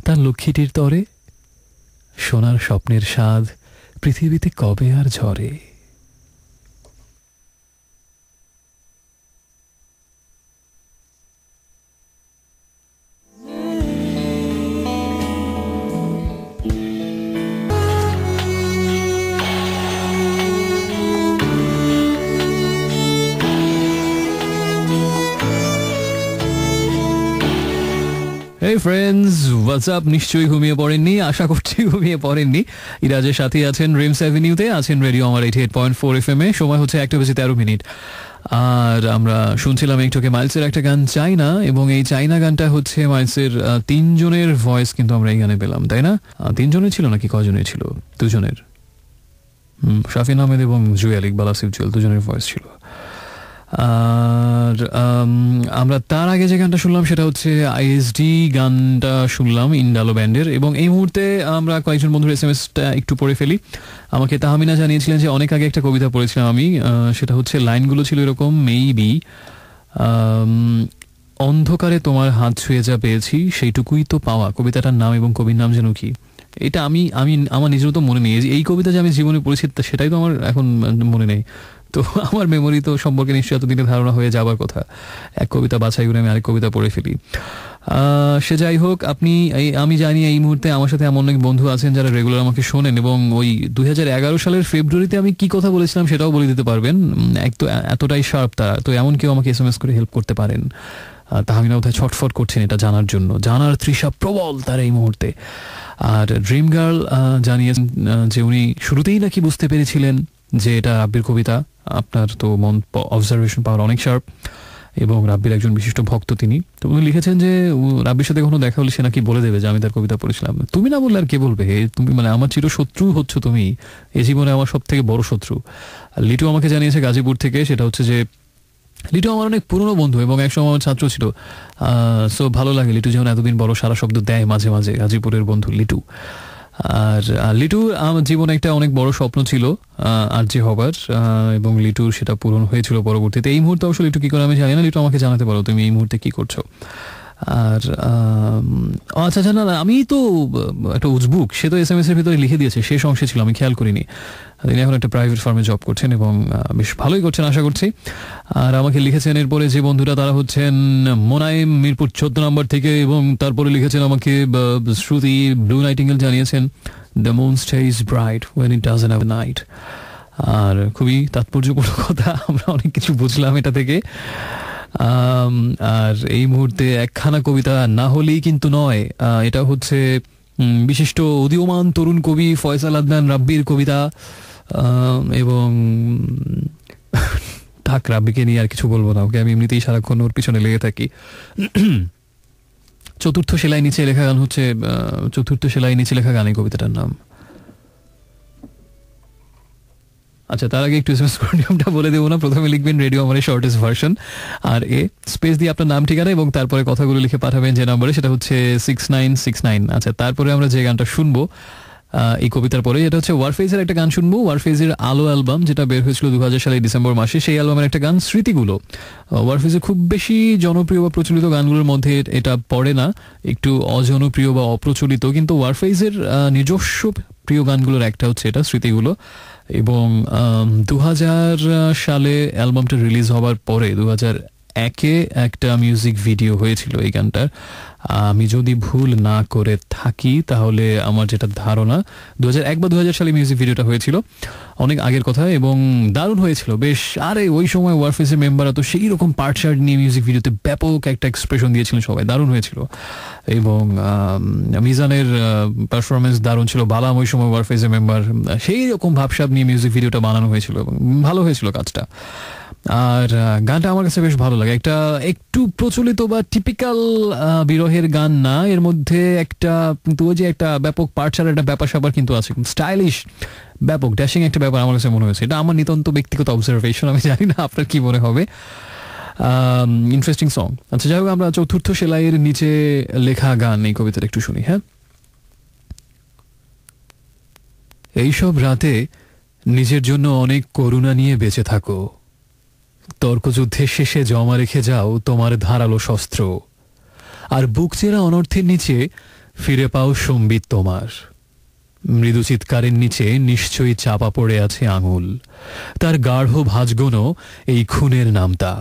তার লক্ষ্মীটির তরে, সোনার স্বপ্নের স্বাদ পৃথিবীতে কবে আর ঝরে। Hey friends, what's up? নিশ্চয়ই ঘুমিয়ে পড়েননি, আশা করছি ঘুমিয়ে পড়েননি। ইরাজের সাথে আছেন ড্রিমস এভিনিউতে, আছেন রেডিও আমার 88.4 FM এ। সময় হচ্ছে 1:13। আর আমরা শুনছিলাম একটুকে মাইলসের একটা গান চাইনা, এবং এই চাইনা গানটা হচ্ছে মাইলসের 3 জনের ভয়েস কিন্তু আমরা এই গানে পেলাম, তাই না? 3 জনের ছিল নাকি কজনের ছিল? 2 জনের, শাফিন আহমেদ এবং জুয়েল, ইকবাল আসিফ জুয়েল, 2 জনের ভয়েস ছিল। আর আমরা তার আগে যে গানটা শুনলাম সেটা হচ্ছে ISD গানটা শুনলাম, ইন্ডালো ব্যান্ডের। এবং এই মুহূর্তে আমরা কয়েকজন বন্ধুর SMS-টা একটু পড়ে ফেলি। আমাকে তাহমিনা জানিয়েছিলেন যে অনেক আগে একটা কবিতা পড়েছিলাম আমি, সেটা হচ্ছে, লাইনগুলো ছিল এরকম: মেবি অন্ধকারে তোমার হাত ছুঁয়ে যা পেয়েছি সেইটুকুই তো পাওয়া। কবিতাটার নাম এবং কবির নাম যেন কি, এটা আমি আমার নিজেরও তো মনে নেই। এই কবিতা যে আমি জীবনে পড়েছি সেটাই তো আমার এখন মনে নেই। তো আমার মেমোরি তো সম্পর্কে নিশ্চয়ই এতদিনে ধারণা হয়ে যাবার কথা। এক কবিতা বাছাই করে আমি আরেক কবিতা পড়ে ফেলি। সে যাই হোক, আমি জানি এই মুহূর্তে আমার সাথে এমন অনেক বন্ধু আছেন যারা রেগুলার আমাকে শোনেন, এবং ওই 2011 সালের ফেব্রুয়ারিতে আমি কি কথা বলেছিলাম সেটাও বলে দিতে পারবেন। এক তো এতটাই শার্প তারা, তো এমন কেউ আমাকে SMS করে হেল্প করতে পারেন। তাহমিনা কোথায় ছটফট করছেন এটা জানার জন্য, জানার তৃষা প্রবল তার এই মুহূর্তে। আর ড্রিম গার্ল জানিয়েছেন যে উনি শুরুতেই নাকি বুঝতে পেরেছিলেন যে এটা রাব্বির কবিতা। আপনার তো মন অবজারভেশন পাওয়ার অনেক শার্প, এবং রাব্বির একজন বিশিষ্ট ভক্ত তিনি। তো উনি লিখেছেন যে রাব্বির সাথে কখনো দেখা হলে সে নাকি বলে দেবে যে আমি তার কবিতা পড়েছিলাম। তুমি না বললে আর কে বলবে? তুমি মানে আমার চির শত্রু হচ্ছ তুমি, এই জীবনে আমার সব থেকে বড় শত্রু। লিটু আমাকে জানিয়েছে গাজীপুর থেকে, সেটা হচ্ছে যে লিটু আমার অনেক পুরনো বন্ধু এবং একসময় আমার ছাত্র ছিল। সো ভালো লাগে লিটু যেমন এতদিন বড় সারা শব্দ দেয় মাঝে মাঝে, গাজীপুরের বন্ধু লিটু। আর লিটুর আমার জীবনে একটা অনেক বড় স্বপ্ন ছিল আরজে হবার, এবং লিটুর সেটা পূরণ হয়েছিল পরবর্তীতে। এই মুহূর্তে অবশ্য লিটু কী করে আমি জানি না, লিটু আমাকে জানাতে পারো তুমি এই মুহূর্তে কী করছো। আর আচ্ছা আচ্ছা, না আমি তো একটা উজবুক, সে তো SMS এর ভিতরে লিখে দিয়েছে, শেষ অংশে ছিল আমি খেয়াল করিনি। তিনি এখন একটা প্রাইভেট ফার্মে জব করছেন এবং বেশ ভালোই করছেন আশা করছি। আর আমাকে লিখেছেন এরপরে যে বন্ধুরা, তারা হচ্ছেন মোনায়েম মিরপুর 14 নম্বর থেকে, এবং তারপরে লিখেছেন আমাকে শ্রুতি ব্লু নাইটিঙ্গেল জানিয়েছেন the moon stays bright when it doesn't have night. আর খুবই তাৎপর্যপূর্ণ কথা, আমরা অনেক কিছু বুঝলাম এটা থেকে। আর এই মুহূর্তে একখানা কবিতা না হলেই কিন্তু নয়, এটা হচ্ছে বিশিষ্ট উদীয়মান তরুণ কবি ফয়সাল আদনান রাব্বির কবিতা। এবং থাক, রাব্বিকে নিয়ে আর কিছু বলবো না, ওকে আমি এমনিতেই সারাক্ষণ ওর পিছনে লেগে থাকি। চতুর্থ সেলাই নিচে লেখা গান হচ্ছে, চতুর্থ সেলাই নিচে লেখা গান এই কবিতাটার নাম। আচ্ছা, তার আগে একটু SMS নিয়মটা বলে দেবো না। প্রথমে লিখবেন রেডিও আমার শর্টেস্ট ভার্সন, আর স্পেস দিয়ে আপনার নাম ঠিকানা এবং তারপরে কথাগুলো লিখে পাঠাবেন যে নম্বরে, সেটা হচ্ছে 6969। আচ্ছা, তারপরে আমরা যে গানটা শুনবো এই কবিতার পরে, এটা হচ্ছে ওয়ারফেজের একটা গান শুনবো। ওয়ারফেজের আলো অ্যালবাম, যেটা বের হয়েছিল 2000 সালের ডিসেম্বর মাসে, সেই অ্যালবামের একটা গান স্মৃতিগুলো। ওয়ারফেজের খুব বেশি জনপ্রিয় বা প্রচলিত গানগুলোর মধ্যে এটা পড়ে না, একটু অজনপ্রিয় বা অপ্রচলিত, কিন্তু ওয়ারফেজের নিজস্ব প্রিয় গানগুলোর একটা হচ্ছে এটা স্মৃতিগুলো। এবং 2000 সালে অ্যালবামটা রিলিজ হওয়ার পরে 2001-এ একটা মিউজিক ভিডিও হয়েছিল এই গানটার। আমি যদি ভুল না করে থাকি তাহলে আমার যেটা ধারণা 2001 বা 2000 সালে মিউজিক ভিডিওটা হয়েছিল, অনেক আগের কথা, এবং দারুণ হয়েছিল বেশ। আরে ওই সময় ওয়ারফেজের মেম্বাররা তো সেই রকম পার্ট শার্ট নিয়ে মিউজিক ভিডিওতে ব্যাপক একটা এক্সপ্রেশন দিয়েছিলেন সবাই, দারুণ হয়েছিল। এবং মিজানের পারফরমেন্স দারুণ ছিল। বালাম ওই সময় ওয়ারফেজের মেম্বার, সেই রকম ভাবসাব নিয়ে মিউজিক ভিডিওটা বানানো হয়েছিল এবং ভালো হয়েছিল কাজটা। আর গানটা আমার কাছে বেশ ভালো লাগে। একটু প্রচলিত বা টিপিক্যাল বিরহের গান না, এর মধ্যে একটা কিন্তু ওই যে একটা ব্যাপক পার্টসার একটা ব্যাপার স্যাপার কিন্তু আছে, স্টাইলিশ ব্যাপক ড্যাশিং একটা ব্যাপার আমার কাছে মনে হয়েছে। এটা আমার নিতান্ত ব্যক্তিগত অবজারভেশন, আমি জানি না আপনার কি মনে হবে। Interesting song. আচ্ছা, যাই হোক, আমরা চতুর্থ সেলাইয়ের নিচে লেখা গান এই কবিতাটা একটু শুনি। হ্যাঁ, এইসব রাতে নিজের জন্য অনেক করুণা নিয়ে বেঁচে থাকো, তর্কযুদ্ধের শেষে জমা রেখে যাও তোমার ধারালো শস্ত্র, আর বুক চেরা অনর্থের নিচে ফিরে পাও সম্বিত তোমার। মৃদু চিৎকারের নিচে নিশ্চয়ই চাপা পড়ে আছে আঙুল, তার গাঢ় ভাঁজগোনো এই খুনের নামতা,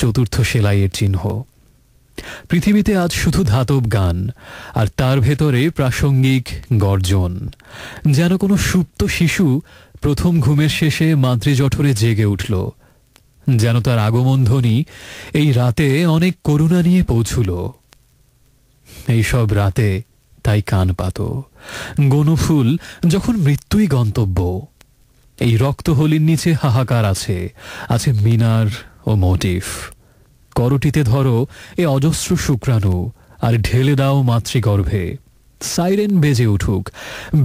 চতুর্থ সেলাইয়ের চিহ্ন। পৃথিবীতে আজ শুধু ধাতব গান, আর তার ভেতরে প্রাসঙ্গিক গর্জন, যেন কোনো সুপ্ত শিশু প্রথম ঘুমের শেষে মাতৃজঠরে জেগে উঠল, যেন তার আগমন ধ্বনি এই রাতে অনেক করুণা নিয়ে পৌঁছল। এইসব রাতে তাই কান পাতো, গণফুল যখন মৃত্যুই গন্তব্য। এই রক্তহলির নিচে হাহাকার আছে, আছে মিনার ও মোটিফ। করটিতে ধরো এ অজস্র শুক্রাণু, আর ঢেলে দাও মাতৃগর্ভে। সাইরেন বেজে উঠুক,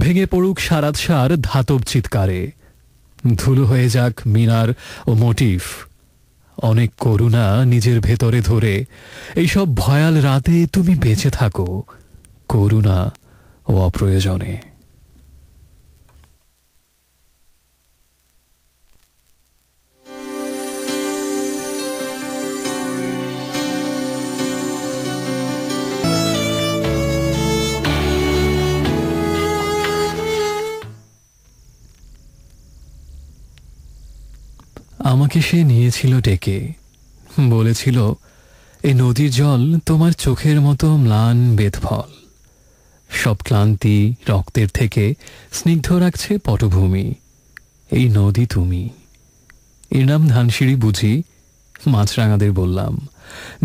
ভেঙে পড়ুক সারাত সার ধাতব চিৎকারে। ধুলো হয়ে যাক মিনার ও মোটিফ। অনেক করুণা নিজের ভেতরে ধরে এইসব ভয়াল রাতে তুমি বেঁচে থাকো, করুণা ও অপ্রয়োজনে। আমাকে সে নিয়েছিল ডেকে, বলেছিল এই নদীর জল তোমার চোখের মতো ম্লান বেদফল, সব ক্লান্তি রক্তের থেকে স্নিগ্ধ রাখছে পটভূমি, এই নদী তুমি। এর নাম ধানসিঁড়ি বুঝি? মাছরাঙাদের বললাম।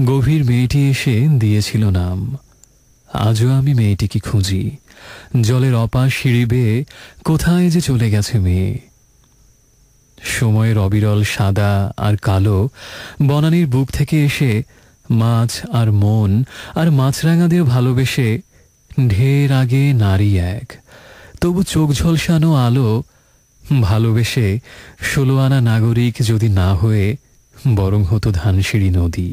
গভীর মেয়েটি এসে দিয়েছিল নাম। আজও আমি মেয়েটিকে খুঁজি, জলের অপার সিঁড়ি বেয়ে কোথায় যে চলে গেছে মেয়ে। সময়ের অবিরল সাদা আর কালো বনানীর বুক থেকে এসে মাছ আর মন আর মাছরাঙাদের ভালোবেসে ঢের আগে নারী এক, তবু চোখ ঝলসানো আলো ভালোবেসে 16 আনা নাগরিক যদি না হয়ে বরং হতো ধানসিঁড়ি নদী।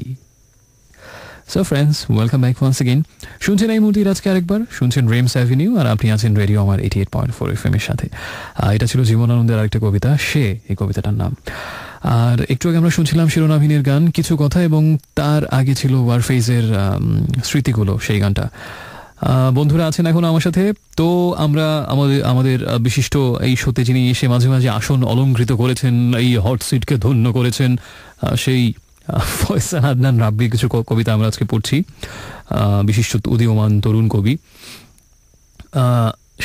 So friends, welcome back once again. শুনছেন এই মুহূর্তে আজকে আরেকবার, শুনছেন রেমস অ্যাভিনিউ, আর আপনি আছেন রেডিও আমার 88.4 FM এর সাথে। এটা ছিল জীবনানন্দের আরেকটা কবিতা, সে, এই কবিতাটার নাম। আর একটু আগে আমরা শুনছিলাম শিরোনামহীনের গান কিছু কথা, এবং তার আগে ছিল ওয়ারফেজের স্মৃতিগুলো, সেই গানটা। বন্ধুরা আছেন এখন আমার সাথে, তো আমরা আমাদের বিশিষ্ট এই শোতে যিনি এসে মাঝে মাঝে আসন অলঙ্কৃত করেছেন, এই হট সিটকে ধন্য করেছেন, সেই ফয়সাল আদনান রাব্বির কিছু কবিতা আমরা আজকে পড়ছি। বিশিষ্ট উদীয়মান তরুণ কবি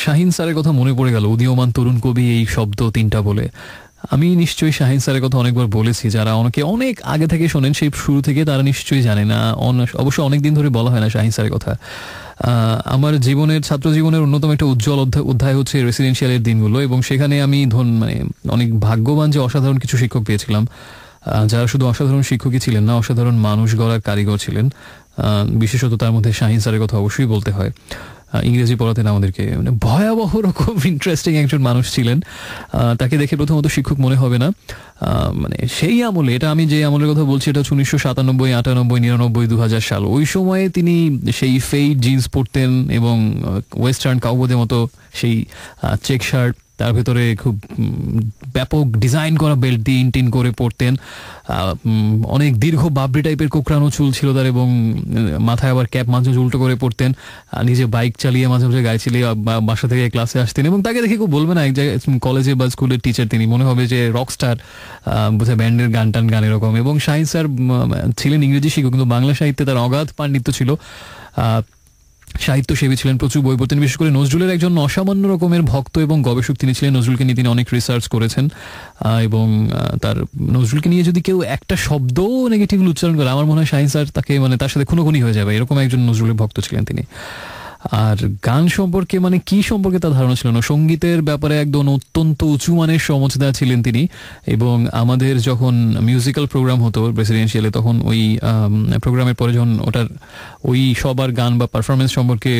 শাহিন স্যারের কথা মনে পড়ে গেল। উদীয়মান তরুণ কবি এই শব্দ তিনটা বলে আমি নিশ্চয়ই শাহিন স্যারের কথা অনেকবার বলেছি। যারা অনেক আগে থেকে শোনেন, সেই শুরু থেকে, তারা নিশ্চয়ই জানে না। অবশ্য অনেকদিন ধরে বলা হয় না শাহিন স্যারের কথা। আমার ছাত্র জীবনের অন্যতম একটা উজ্জ্বল অধ্যায় হচ্ছে রেসিডেন্সিয়ালের দিনগুলো, এবং সেখানে আমি অনেক ভাগ্যবান যে অসাধারণ কিছু শিক্ষক পেয়েছিলাম, যারা শুধু অসাধারণ শিক্ষকই ছিলেন না, অসাধারণ মানুষ গড়ার কারিগর ছিলেন। বিশেষত তার মধ্যে শাহিন স্যারের কথা অবশ্যই বলতে হয়। ইংরেজি পড়াতেন আমাদেরকে, ভয়াবহ রকম ইন্টারেস্টিং একজন মানুষ ছিলেন। তাকে দেখে প্রথমত শিক্ষক মনে হবে না। সেই আমলে, এটা আমি যে আমলের কথা বলছি, এটা হচ্ছে 1997, 98, 99, 2000 সাল। ওই সময়ে তিনি সেই ফেইড জিন্স পরতেন এবং ওয়েস্টার্ন কাউবয়দের মতো সেই চেক শার্ট, তার ভেতরে খুব ব্যাপক ডিজাইন করা বেল্ট দিয়ে ইনটিন করে পড়তেন। অনেক দীর্ঘ বাবরি টাইপের কোকড়ানো চুল ছিল তার, এবং মাথায় আবার ক্যাপ মাঝে মাঝে উল্টো করে পড়তেন। নিজে বাইক চালিয়ে মাঝে মাঝে গাড়ি চালিয়ে বাসা থেকে ক্লাসে আসতেন, এবং তাকে দেখে কেউ বলবে না এক জায়গায় কলেজে বা স্কুলের টিচার, তিনি মনে হবে যে রকস্টার, বোধহয় ব্যান্ডের গান এরকম। এবং শাহিন স্যার ছিলেন ইংরেজি শিক্ষক, কিন্তু বাংলা সাহিত্যে তার অগাধ পাণ্ডিত্য ছিল। সাহিত্যসেবী ছিলেন, প্রচুর বই পড়তেন। বিশেষ করে নজরুলের একজন অসামান্য রকমের ভক্ত এবং গবেষক তিনি ছিলেন। নজরুলকে নিয়ে তিনি অনেক রিসার্চ করেছেন, এবং তার নজরুলকে নিয়ে যদি কেউ একটা শব্দও নেগেটিভলি উচ্চারণ করে, আমার মনে হয় শাহিন স্যার তার সাথে খুনোখুনি হয়ে যাবে, এরকম একজন নজরুলের ভক্ত ছিলেন তিনি। আর গান সম্পর্কে কি সম্পর্কে তার ধারণা ছিল না, সঙ্গীতের ব্যাপারে একদম অত্যন্ত উঁচু মানের সমঝদার ছিলেন তিনি। এবং আমাদের যখন মিউজিক্যাল প্রোগ্রাম হতো রেসিডেন্সিয়ালে, তখন ওই প্রোগ্রামের পরে যখন ওই সবার গান বা পারফরমেন্স সম্পর্কে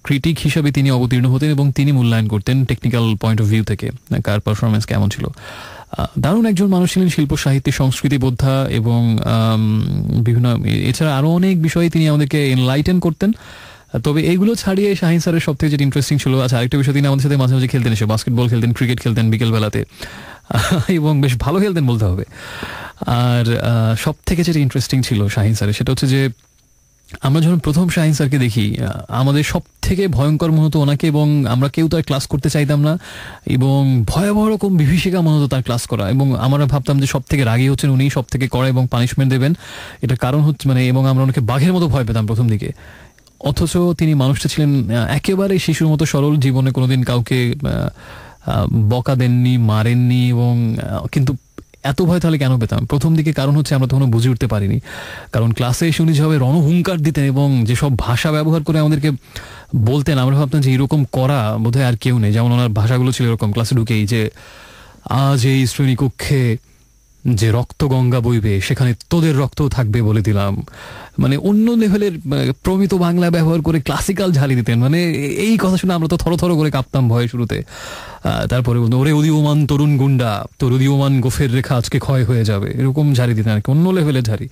ক্রিটিক হিসাবে তিনি অবতীর্ণ হতেন, এবং তিনি মূল্যায়ন করতেন টেকনিক্যাল পয়েন্ট অফ ভিউ থেকে, কার পারফরমেন্স কেমন ছিল। দারুণ একজন মানুষ ছিলেন, শিল্প সাহিত্য সংস্কৃতি বোদ্ধা, এবং বিভিন্ন এছাড়া আরও অনেক বিষয়ে তিনি আমাদেরকে এনলাইটেন করতেন। তবে এইগুলো ছাড়িয়ে শাহিন স্যারের সব থেকে যেটা ইন্টারেস্টিং ছিল, আচ্ছা আরেকটা বিষয়, তিনি আমাদের সাথে মাঝে মাঝে খেলতেন, এসে বাস্কেটবল খেলতেন, ক্রিকেট খেলতেন বিকেলবেলাতে, এবং বেশ ভালো খেলতেন বলতে হবে। আর সব থেকে যেটা ইন্টারেস্টিং ছিল শাহিন স্যারের, সেটা হচ্ছে যে আমরা যখন প্রথম শাহিন স্যারকে দেখি, আমাদের সব থেকে ভয়ঙ্কর মনে হতো ওনাকে, এবং আমরা কেউ তার ক্লাস করতে চাইতাম না, এবং ভয়াবহ রকম বিভীষিকা মনে হতো তার ক্লাস করা। এবং আমরা ভাবতাম যে সব থেকে রাগী হচ্ছেন উনি, সব থেকে কড়া এবং পানিশমেন্ট দেবেন, এটার কারণ হচ্ছে এবং আমরা ওনাকে বাঘের মতো ভয় পেতাম প্রথম দিকে। অথচ তিনি মানুষটা ছিলেন একেবারে শিশুর মতো সরল, জীবনে কোনোদিন কাউকে বকা দেননি, মারেননি। এবং কিন্তু এত ভয় তাহলে কেন পেতাম প্রথম দিকে? কারণ হচ্ছে আমরা তখনও বুঝে উঠতে পারিনি। কারণ ক্লাসে এসে উনি যেভাবে রণহুঙ্কার দিতেন এবং যেসব ভাষা ব্যবহার করে আমাদেরকে বলতেন, আমরা ভাবতাম যে এরকম করা বোধহয় আর কেউ নেই। যেমন ওনার ভাষাগুলো ছিল এরকম, ক্লাসে ঢুকেই যে আজ এই শ্রেণীকক্ষে যে রক্ত গঙ্গা বইবে, সেখানে তোদের রক্তও থাকবে বলে দিলাম। অন্য লেভেলের প্রমিত বাংলা ব্যবহার করে ক্লাসিক্যাল ঝালি দিতেন। এই কথা শুনে আমরা তো থর করে কাঁপতাম ভয়ে শুরুতে। তারপরে বলতো, ওরে উদীয়মান তরুণ গুন্ডা, তোর উদীয়মান গোফের রেখা আজকে ক্ষয় হয়ে যাবে, এরকম ঝাড়ি দিতেন আর কি, অন্য লেভেলের ঝাড়ি।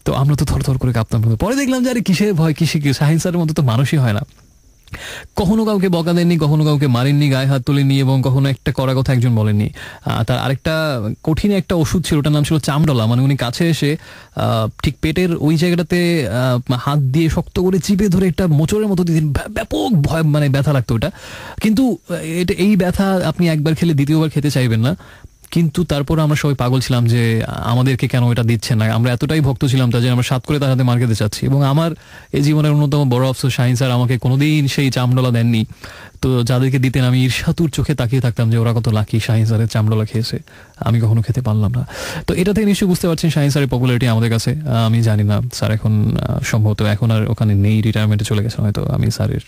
তো আমরা তো থর করে কাঁপতাম। পরে দেখলাম যে আরে কিসের ভয়, শাহিন স্যারের মতো তো মানুষই হয় না। কখনো কাউকে বকা দেননি, কখনো কাউকে মারেননি, গায়ে হাত তোলেননি, এবং কখনো একটা কড়া কথা একজন বলেননি। তার আরেকটা কঠিন একটা ওষুধ ছিল, ওটার নাম ছিল চামডলা। উনি কাছে এসে ঠিক পেটের ওই জায়গাটাতে হাত দিয়ে শক্ত করে চিপে ধরে একটা মোচড়ের মতো দিতেন। ব্যাপক ভয়, ব্যথা লাগতো ওটা। কিন্তু এই ব্যথা আপনি একবার খেলে দ্বিতীয়বার খেতে চাইবেন না। কিন্তু তারপর আমরা সবাই পাগল ছিলাম যে আমাদেরকে কেন এটা দিচ্ছে না, আমরা এতটাই ভক্ত ছিলাম তা যে আমরা সাত করে তার হাতে মার খেতে চাচ্ছি। এবং আমার এই জীবনের অন্যতম বড় অফসোস, শাহিন স্যার আমাকে কোনোদিন সেই চামডলা দেননি। তো যাদেরকে দিতেন আমি ঈর্ষাতুর চোখে তাকিয়ে থাকতাম যে ওরা কত লাকি, শাহিন স্যারের চামডলা খেয়েছে, আমি কখনো খেতে পারলাম না। তো এটা থেকে নিশ্চয়ই বুঝতে পারছেন শাহিন স্যারের পপুলারিটি আমাদের কাছে। আমি জানি না স্যার এখন সম্ভবত এখন আর ওখানে নেই, রিটায়ারমেন্টে চলে গেছেন হয়তো। আমি স্যারের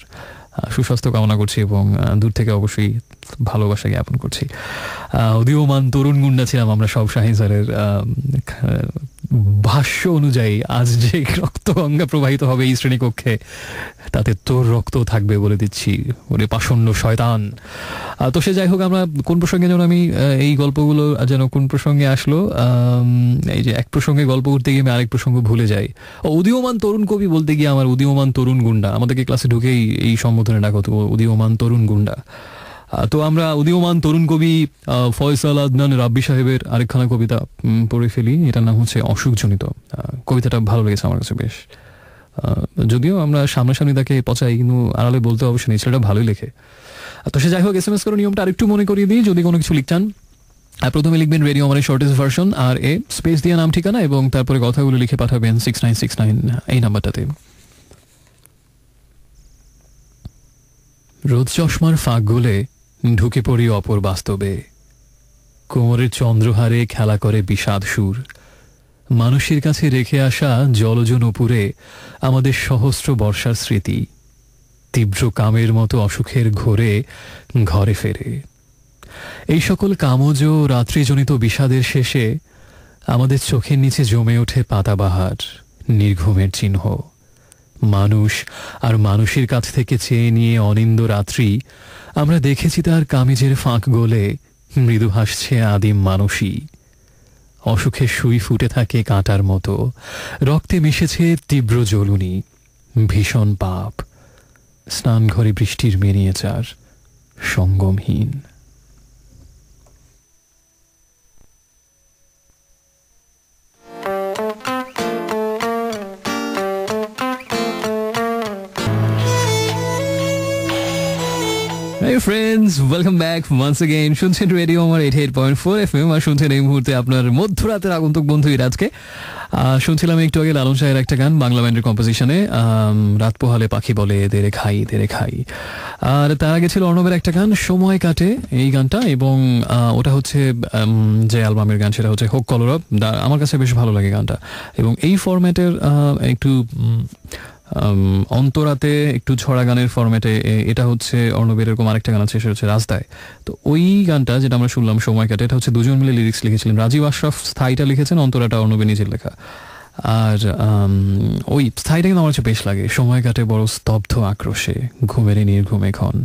সুস্বাস্থ্য কামনা করছি এবং দূর থেকে অবশ্যই ভালোবাসা জ্ঞাপন করছি। উদীয়মান তরুণ গুন্ডা ছিলাম আমরা সব শাহিন স্যারের ভাষ্য অনুযায়ী। আজ যে রক্ত গঙ্গা প্রবাহিত হবে এই শ্রেণীকক্ষে তাতে তোর রক্ত থাকবে বলে দিচ্ছি, ওরে পাষণ্ড শয়তান। তো সে যাই হোক, আমরা কোন প্রসঙ্গে যেন আমি এই গল্পগুলো যেন কোন প্রসঙ্গে আসলো, এই যে এক প্রসঙ্গে গল্প করতে গিয়ে আমি আরেক প্রসঙ্গ ভুলে যাই। উদীয়মান তরুণ কবি বলতে গিয়ে আমার উদীয়মান তরুণ গুন্ডা, আমাদেরকে ক্লাসে ঢুকেই এই সম্বোধনে ডাকা হতো উদীয়মান তরুণ গুন্ডা। তো আমরা উদীয়মান তরুণ কবি ফয়সাল আদনান রাব্বি সাহেবের আরেকখানা কবিতা পড়ে ফেলি। এটার নাম হচ্ছে অসুখজনিত। কবিতাটা ভালো লেগেছে আমার কাছে বেশ, যদিও আমরা সামনাসামনি তাকে পচাই, কিন্তু আড়ালে বলতে অবশ্যই নেই, ছেলেটা ভালোই লেখে। তো সে যাই হোক, SMS করার নিয়মটা আরেকটু মনে করিয়ে দিই। যদি কোনো কিছু লিখতেন প্রথমে লিখবেন রেডিও আমার শর্টেস্ট ভার্সন আর এ স্পেস দিয়ে নাম ঠিকানা এবং তারপরে কথাগুলো লিখে পাঠাবেন 6969 এই নাম্বারটাতে। রোদ চশমার ফাঁক গলে ঢুকে পড়ি অপর বাস্তবে, কোমরের চন্দ্রহারে খেলা করে বিষাদ সুর, মানুষের কাছে রেখে আসা জলজ নূপুরে আমাদের সহস্র বর্ষার স্মৃতি, তীব্র কামের মতো অসুখের ঘোরে ঘরে ফেরে। এই সকল কামজ রাত্রিজনিত বিষাদের শেষে আমাদের চোখের নিচে জমে ওঠে পাতাবাহার, নির্ঘুমের চিহ্ন। মানুষ আর মানুষের কাছ থেকে চেয়ে নিয়ে অনিন্দ রাত্রি আমরা দেখেছি তার কামিজের ফাঁক গলে মৃদু হাসছে আদিম মানুষই। অসুখে সুই ফুটে থাকে কাঁটার মতো, রক্তে মিশেছে তীব্র জ্বলুনি, ভীষণ পাপ, স্নানঘরে বৃষ্টির মিনিয়েচার সঙ্গমহীন। Hey friends, welcome back once again. শুনছেন রেডিও আমার 88.4 FM আর শুনছেন এই মুহূর্তে আপনার মধ্যরাতের আগন্তুক বন্ধু ইরাজকে। শুনছিলাম একটু আগে লালন শাহের একটা গান বাংলা ব্যান্ডের কম্পোজিশনে, রাত পোহালে পাখি বলে দেরে খাই দেরে খাই। আর তার আগে ছিল অর্ণবের একটা গান সময় কাটে, এই গানটা, এবং ওটা হচ্ছে যে অ্যালবামের গান সেটা হচ্ছে হোক কলরব। আমার কাছে বেশ ভালো লাগে গানটা, এবং এই ফরম্যাটের একটু অন্তরাতে একটু ছড়া গানের ফরম্যাটে এটা হচ্ছে অর্ণবের। এরকম আরেকটা গান আছে সেটা হচ্ছে রাস্তায়। তো ওই গানটা যেটা আমরা শুনলাম সময় কাটে, এটা হচ্ছে দুজন মিলে লিরিক্স লিখেছিলেন, রাজীব আশরাফ স্থায়ীটা লিখেছেন, অন্তরাটা অর্ণবের নিজের লেখা। আর ওই স্থায়ীটা কিন্তু আমার কাছে বেশ লাগে। সময় কাটে বড় স্তব্ধ আক্রোশে, ঘুমের নির্ঘুমে ক্ষণ,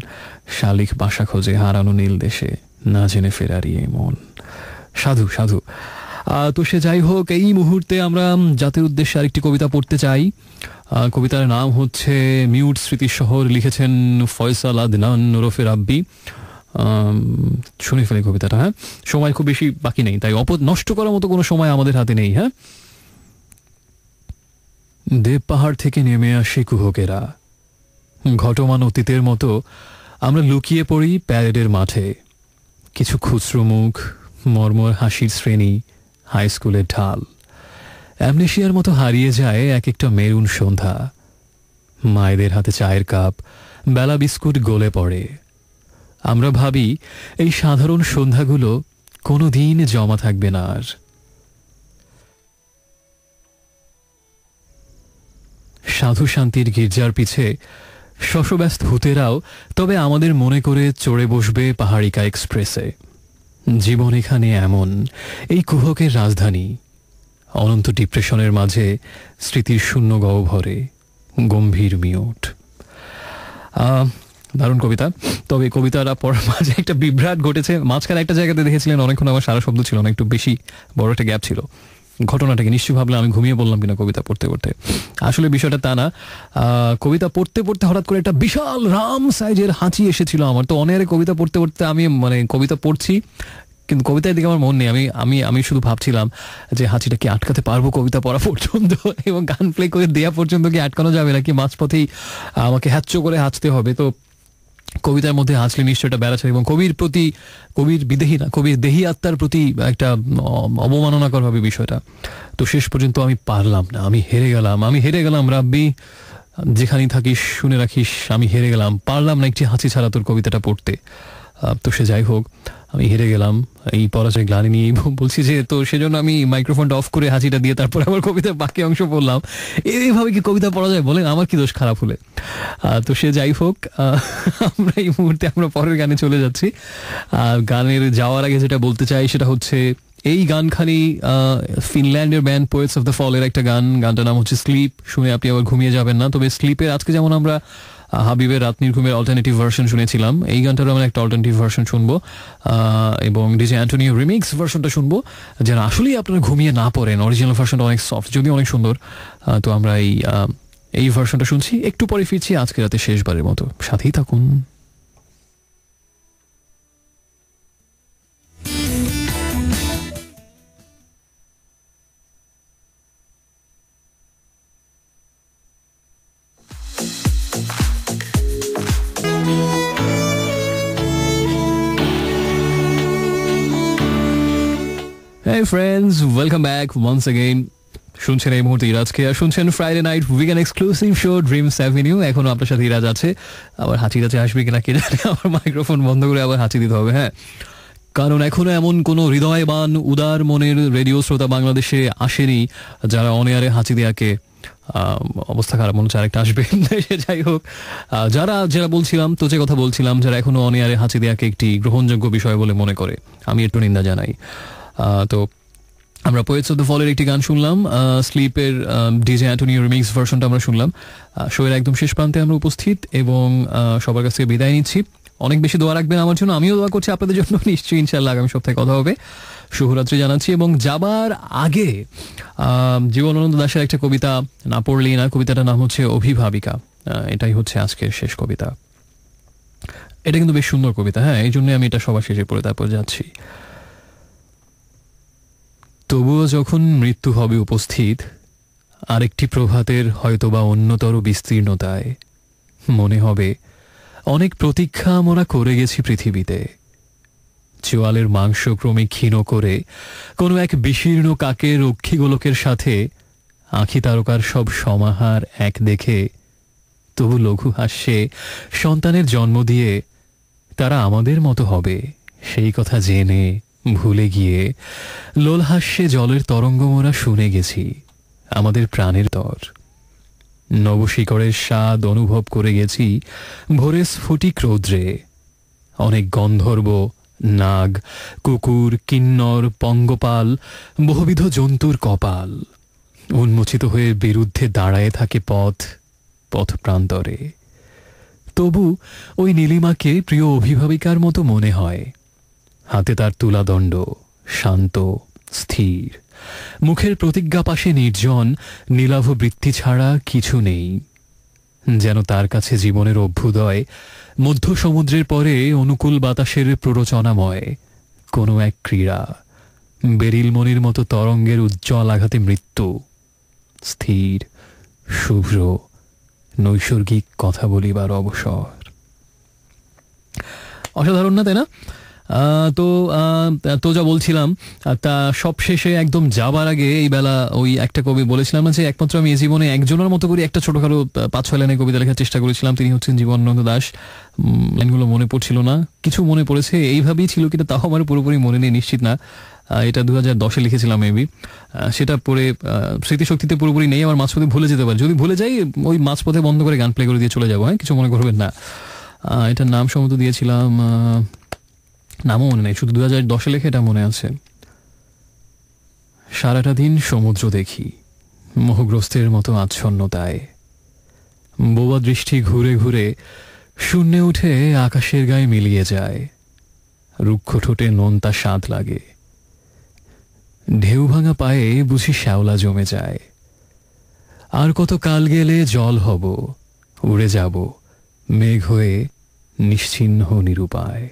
শালিক বাসা খোঁজে হারানো নীল দেশে, না জেনে ফেরারি এই মন। সাধু সাধু। তো সে যাই হোক, এই মুহূর্তে আমরা জাতির উদ্দেশ্যে আরেকটি কবিতা পড়তে চাই। কবিতার নাম হচ্ছে মিউট স্মৃতির শহর, লিখেছেন ফয়সাল আদনান ওরফে রাব্বি। শুনে ফেলে কবিতাটা। হ্যাঁ, সময় খুব বেশি বাকি নেই, তাই নষ্ট করার মতো কোনো সময় আমাদের হাতে নেই। হ্যাঁ, দেব পাহাড় থেকে নেমে আসে কুহকেরা, ঘটমান অতীতের মতো আমরা লুকিয়ে পড়ি প্যারেডের মাঠে। কিছু খুচরো মুখ, মর্মর হাসির শ্রেণী, হাই স্কুলের ঢাল, অ্যামনেশিয়ার মতো হারিয়ে যায় এক একটা মেরুন সন্ধ্যা। মায়েদের হাতে চায়ের কাপ, বেলা বিস্কুট গলে পড়ে। আমরা ভাবি এই সাধারণ সন্ধ্যাগুলো কোনো দিন জমা থাকবে না আর। সাধু শান্তির গির্জার পিছে শশব্যস্ত ভূতেরাও তবে আমাদের মনে করে চড়ে বসবে পাহাড়িকা এক্সপ্রেসে। জীবন এখানে এমন, এই কুহকের রাজধানী। অনন্ত ডিপ্রেশনের মাঝে স্মৃতির শূন্য গহ্বরে গম্ভীর মিউট। দারুণ কবিতা। তবে কবিতাটা পড়ার মাঝে একটা বিভ্রাট ঘটেছে। মাঝখানে একটা জায়গাতে দেখেছিলেন অনেকক্ষণ আমার সারা শব্দ ছিল না, একটু বেশি বড় একটা গ্যাপ ছিল। ঘটনাটাকে নিশ্চয়ই ভাবলে আমি ঘুমিয়ে বললাম কিনা কবিতা পড়তে পড়তে। আসলে বিষয়টা তা না, কবিতা পড়তে পড়তে হঠাৎ করে একটা বিশাল রাম সাইজের হাঁচি এসেছিল আমার। তো অনেক কবিতা পড়তে পড়তে আমি কবিতা পড়ছি, কিন্তু কবিতার দিকে আমার মন নেই। আমি শুধু ভাবছিলাম যে হাঁচিটা কি আটকাতে পারবো কবিতা পড়া পর্যন্ত, এবং গান প্লে করে দেয়া পর্যন্ত কি আটকানো যাবে নাকি মাঝপথেই আমাকে হ্যাচ্চো করে হাঁচতে হবে। তো কবিতার মধ্যে হাসলে নিশ্চয় এটা বেড়াচ্ছে এবং কবির বিদেহী না, কবির দেহী আত্মার প্রতি একটা অবমাননাকর হবে বিষয়টা। তো শেষ পর্যন্ত আমি পারলাম না, আমি হেরে গেলাম রাব্বি, যেখানেই থাকিস শুনে রাখিস, আমি হেরে গেলাম, পারলাম না একটি হাঁচি ছাড়া তোর কবিতাটা পড়তে। তো সে যাই হোক, আমি হেরে গেলাম এই পরাজয় গ্লানি নিয়ে বলছি যে, তো সেজন্য আমি মাইক্রোফোনটা অফ করে হাঁচিটা দিয়ে তারপর আবার কবিতার বাকি অংশ পড়লাম। এইভাবে কি কবিতা পড়া যায় বলেন? আমার কি দোষ খারাপ হলে? তো সে যাই হোক, আমরা এই মুহূর্তে আমরা পরের গানে চলে যাচ্ছি। গানের যাওয়ার আগে যেটা বলতে চাই সেটা হচ্ছে, এই গানখানি ফিনল্যান্ডের ব্যান্ড পোয়েটস অফ দ্য ফলের একটা গানটার নাম হচ্ছে স্লিপ। শুনে আপনি আবার ঘুমিয়ে যাবেন না। তবে স্লিপের আজকে যেমন আমরা হাবিবের রাত নির্ঘুমের অল্টারনেটিভ ভার্সন শুনেছিলাম, এই গানটারও আমরা একটা অল্টারনেটিভ ভার্সন শুনবো, এবং ডিজে অ্যান্টোনিও রিমিক্স ভার্সনটা শুনবো, যেন আসলেই আপনারা ঘুমিয়ে না পড়েন। অরিজিনাল ভার্সনটা অনেক সফট, যদিও অনেক সুন্দর। তো আমরা এই ভার্সনটা শুনছি, একটু পরে ফিরছি আজকে রাতে শেষবারের মতো, সাথেই থাকুন। Hey friends, welcome back once again. শুনছেন এই মুহূর্তে ইরাজকে, আর শুনছেন Friday night weekend exclusive show Dreams avenue. এখনো আপনার সাথে ইরাজ আছে। আবার হাঁচি আসবে কিনা কে জানে, আমার মাইক্রোফোন বন্ধ করে আবার হাঁচি দিতে হবে। হ্যাঁ, কারণ এখনো এমন কোনো হৃদয়বান উদার মনের রেডিও শ্রোতা বাংলাদেশে আসেনি যারা অন এয়ারে হাঁচি দেয়াকে, অবস্থা খারাপ মনে হচ্ছে আরেকটা আসবে। যাই হোক, যারা বলছিলাম, তো যে কথা বলছিলাম, যারা এখনো অন এয়ারে হাঁচি দেয়াকে একটি গ্রহণযোগ্য বিষয় বলে মনে করে, আমি একটু নিন্দা জানাই। তো আমরা পোয়েটস অফ দ্য ফলের একটি গান শুনলাম, স্লিপের ডিজে অ্যান্টোনিও রিমিক্স ভার্সনটা আমরা শুনলাম। শোয়ের একদম শেষ প্রান্তে আমরা উপস্থিত এবং সবার কাছ থেকে বিদায় নিচ্ছি। অনেক বেশি দোয়া রাখবেন আমার জন্য, আমিও দোয়া করছি আপনাদের জন্য। নিশ্চয়ই ইনশাল্লাহ আগামী সপ্তাহে কথা হবে। শুভরাত্রি জানাচ্ছি, এবং যাবার আগে জীবনানন্দ দাশের একটা কবিতা না পড়লেই না। কবিতাটার নাম হচ্ছে অভিভাবিকা। এটাই হচ্ছে আজকের শেষ কবিতা। এটা কিন্তু বেশ সুন্দর কবিতা। হ্যাঁ, এই জন্য আমি এটা সবার শেষে পড়ে তারপর যাচ্ছি। তবুও যখন মৃত্যু হবে উপস্থিত আরেকটি প্রভাতের হয়তোবা অন্যতর বিস্তীর্ণতায়, মনে হবে অনেক প্রতীক্ষা আমরা করে গেছি পৃথিবীতে। চোয়ালের মাংস ক্রমে ক্ষীণ করে কোনো এক বিশীর্ণ কাকের রক্ষীগোলকের সাথে আঁখি তারকার সব সমাহার এক দেখে তবু লঘু হাস্যে সন্তানের জন্ম দিয়ে তারা আমাদের মতো হবে সেই কথা জেনে ভুলে গিয়ে লোলহাস্যে জলের তরঙ্গ মোরা শুনে গেছি আমাদের প্রাণের তর। নবশিকড়ের স্বাদ অনুভব করে গেছি ভোরে স্ফটিক রৌদ্রে। অনেক গন্ধর্ব, নাগ, কুকুর, কিন্নর, পঙ্গপাল, বহুবিধ জন্তুর কপাল উন্মোচিত হয়ে বিরুদ্ধে দাঁড়ায় থাকে পথ প্রান্তরে। তবু ওই নীলিমাকে প্রিয় অভিভাবিকার মতো মনে হয়। হাতে তার তুলাদণ্ড, শান্ত স্থির, মুখের প্রতিজ্ঞা পাশে নির্জন, নীলাভ বৃত্তি ছাড়া কিছু নেই। যেন তার কাছে জীবনের অভ্যুদয় মধ্য সমুদ্রের পরে অনুকূল বাতাসের প্ররোচনাময় কোনো এক ক্রীড়া। বেরিলমণির মতো তরঙ্গের উজ্জ্বল আঘাতে মৃত্যু। স্থির, শুভ্র, নৈসর্গিক কথা বলিবার অবসর। অসাধারণ না, তাই না? তো যা বলছিলাম, তা সব শেষে একদম যাবার আগে এই বেলা ওই একটা কবি বলেছিলাম না যে একমাত্র আমি এই জীবনে একজনের মতো করে একটা ছোটখাটো 5-6 লাইনের কবিতা লেখার চেষ্টা করেছিলাম। তিনি হচ্ছেন জীবনানন্দ দাশ। লাইনগুলো মনে পড়ছিল না, কিছু মনে পড়েছে, এইভাবেই ছিল কিনা তাও আমার পুরোপুরি মনে নেই, নিশ্চিত না। এটা 2010-এ লিখেছিলাম মেবি। সেটা পরে স্মৃতিশক্তিতে পুরোপুরি নেই, আমার মাঝপথে ভুলে যেতে পারে। যদি ভুলে যাই ওই মাঝপথে বন্ধ করে গান প্লে করে দিয়ে চলে যাবো। হ্যাঁ, কিছু মনে করবেন না। এটার নাম সম্ভবত দিয়েছিলাম, নামও মনে নেই, শুধু 2010-এ লেখে এটা মনে আছে। সারাটা দিন সমুদ্র দেখি মোহগ্রস্তের মতো আচ্ছন্নতায়। বোবা দৃষ্টি ঘুরে ঘুরে শূন্যে উঠে আকাশের গায়ে মিলিয়ে যায়। রুক্ষ ঠোঁটে নোনতা স্বাদ লাগে। ঢেউ ভাঙা পায়ে বুঝি শ্যাওলা জমে যায়। আর কত কাল গেলে জল হব, উড়ে যাব মেঘ হয়ে নিশ্চিহ্ন নিরুপায়।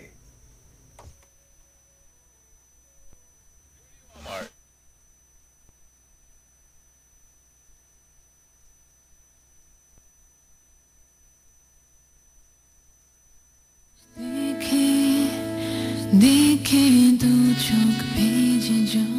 দেখে দু চোখ ভেজে যায়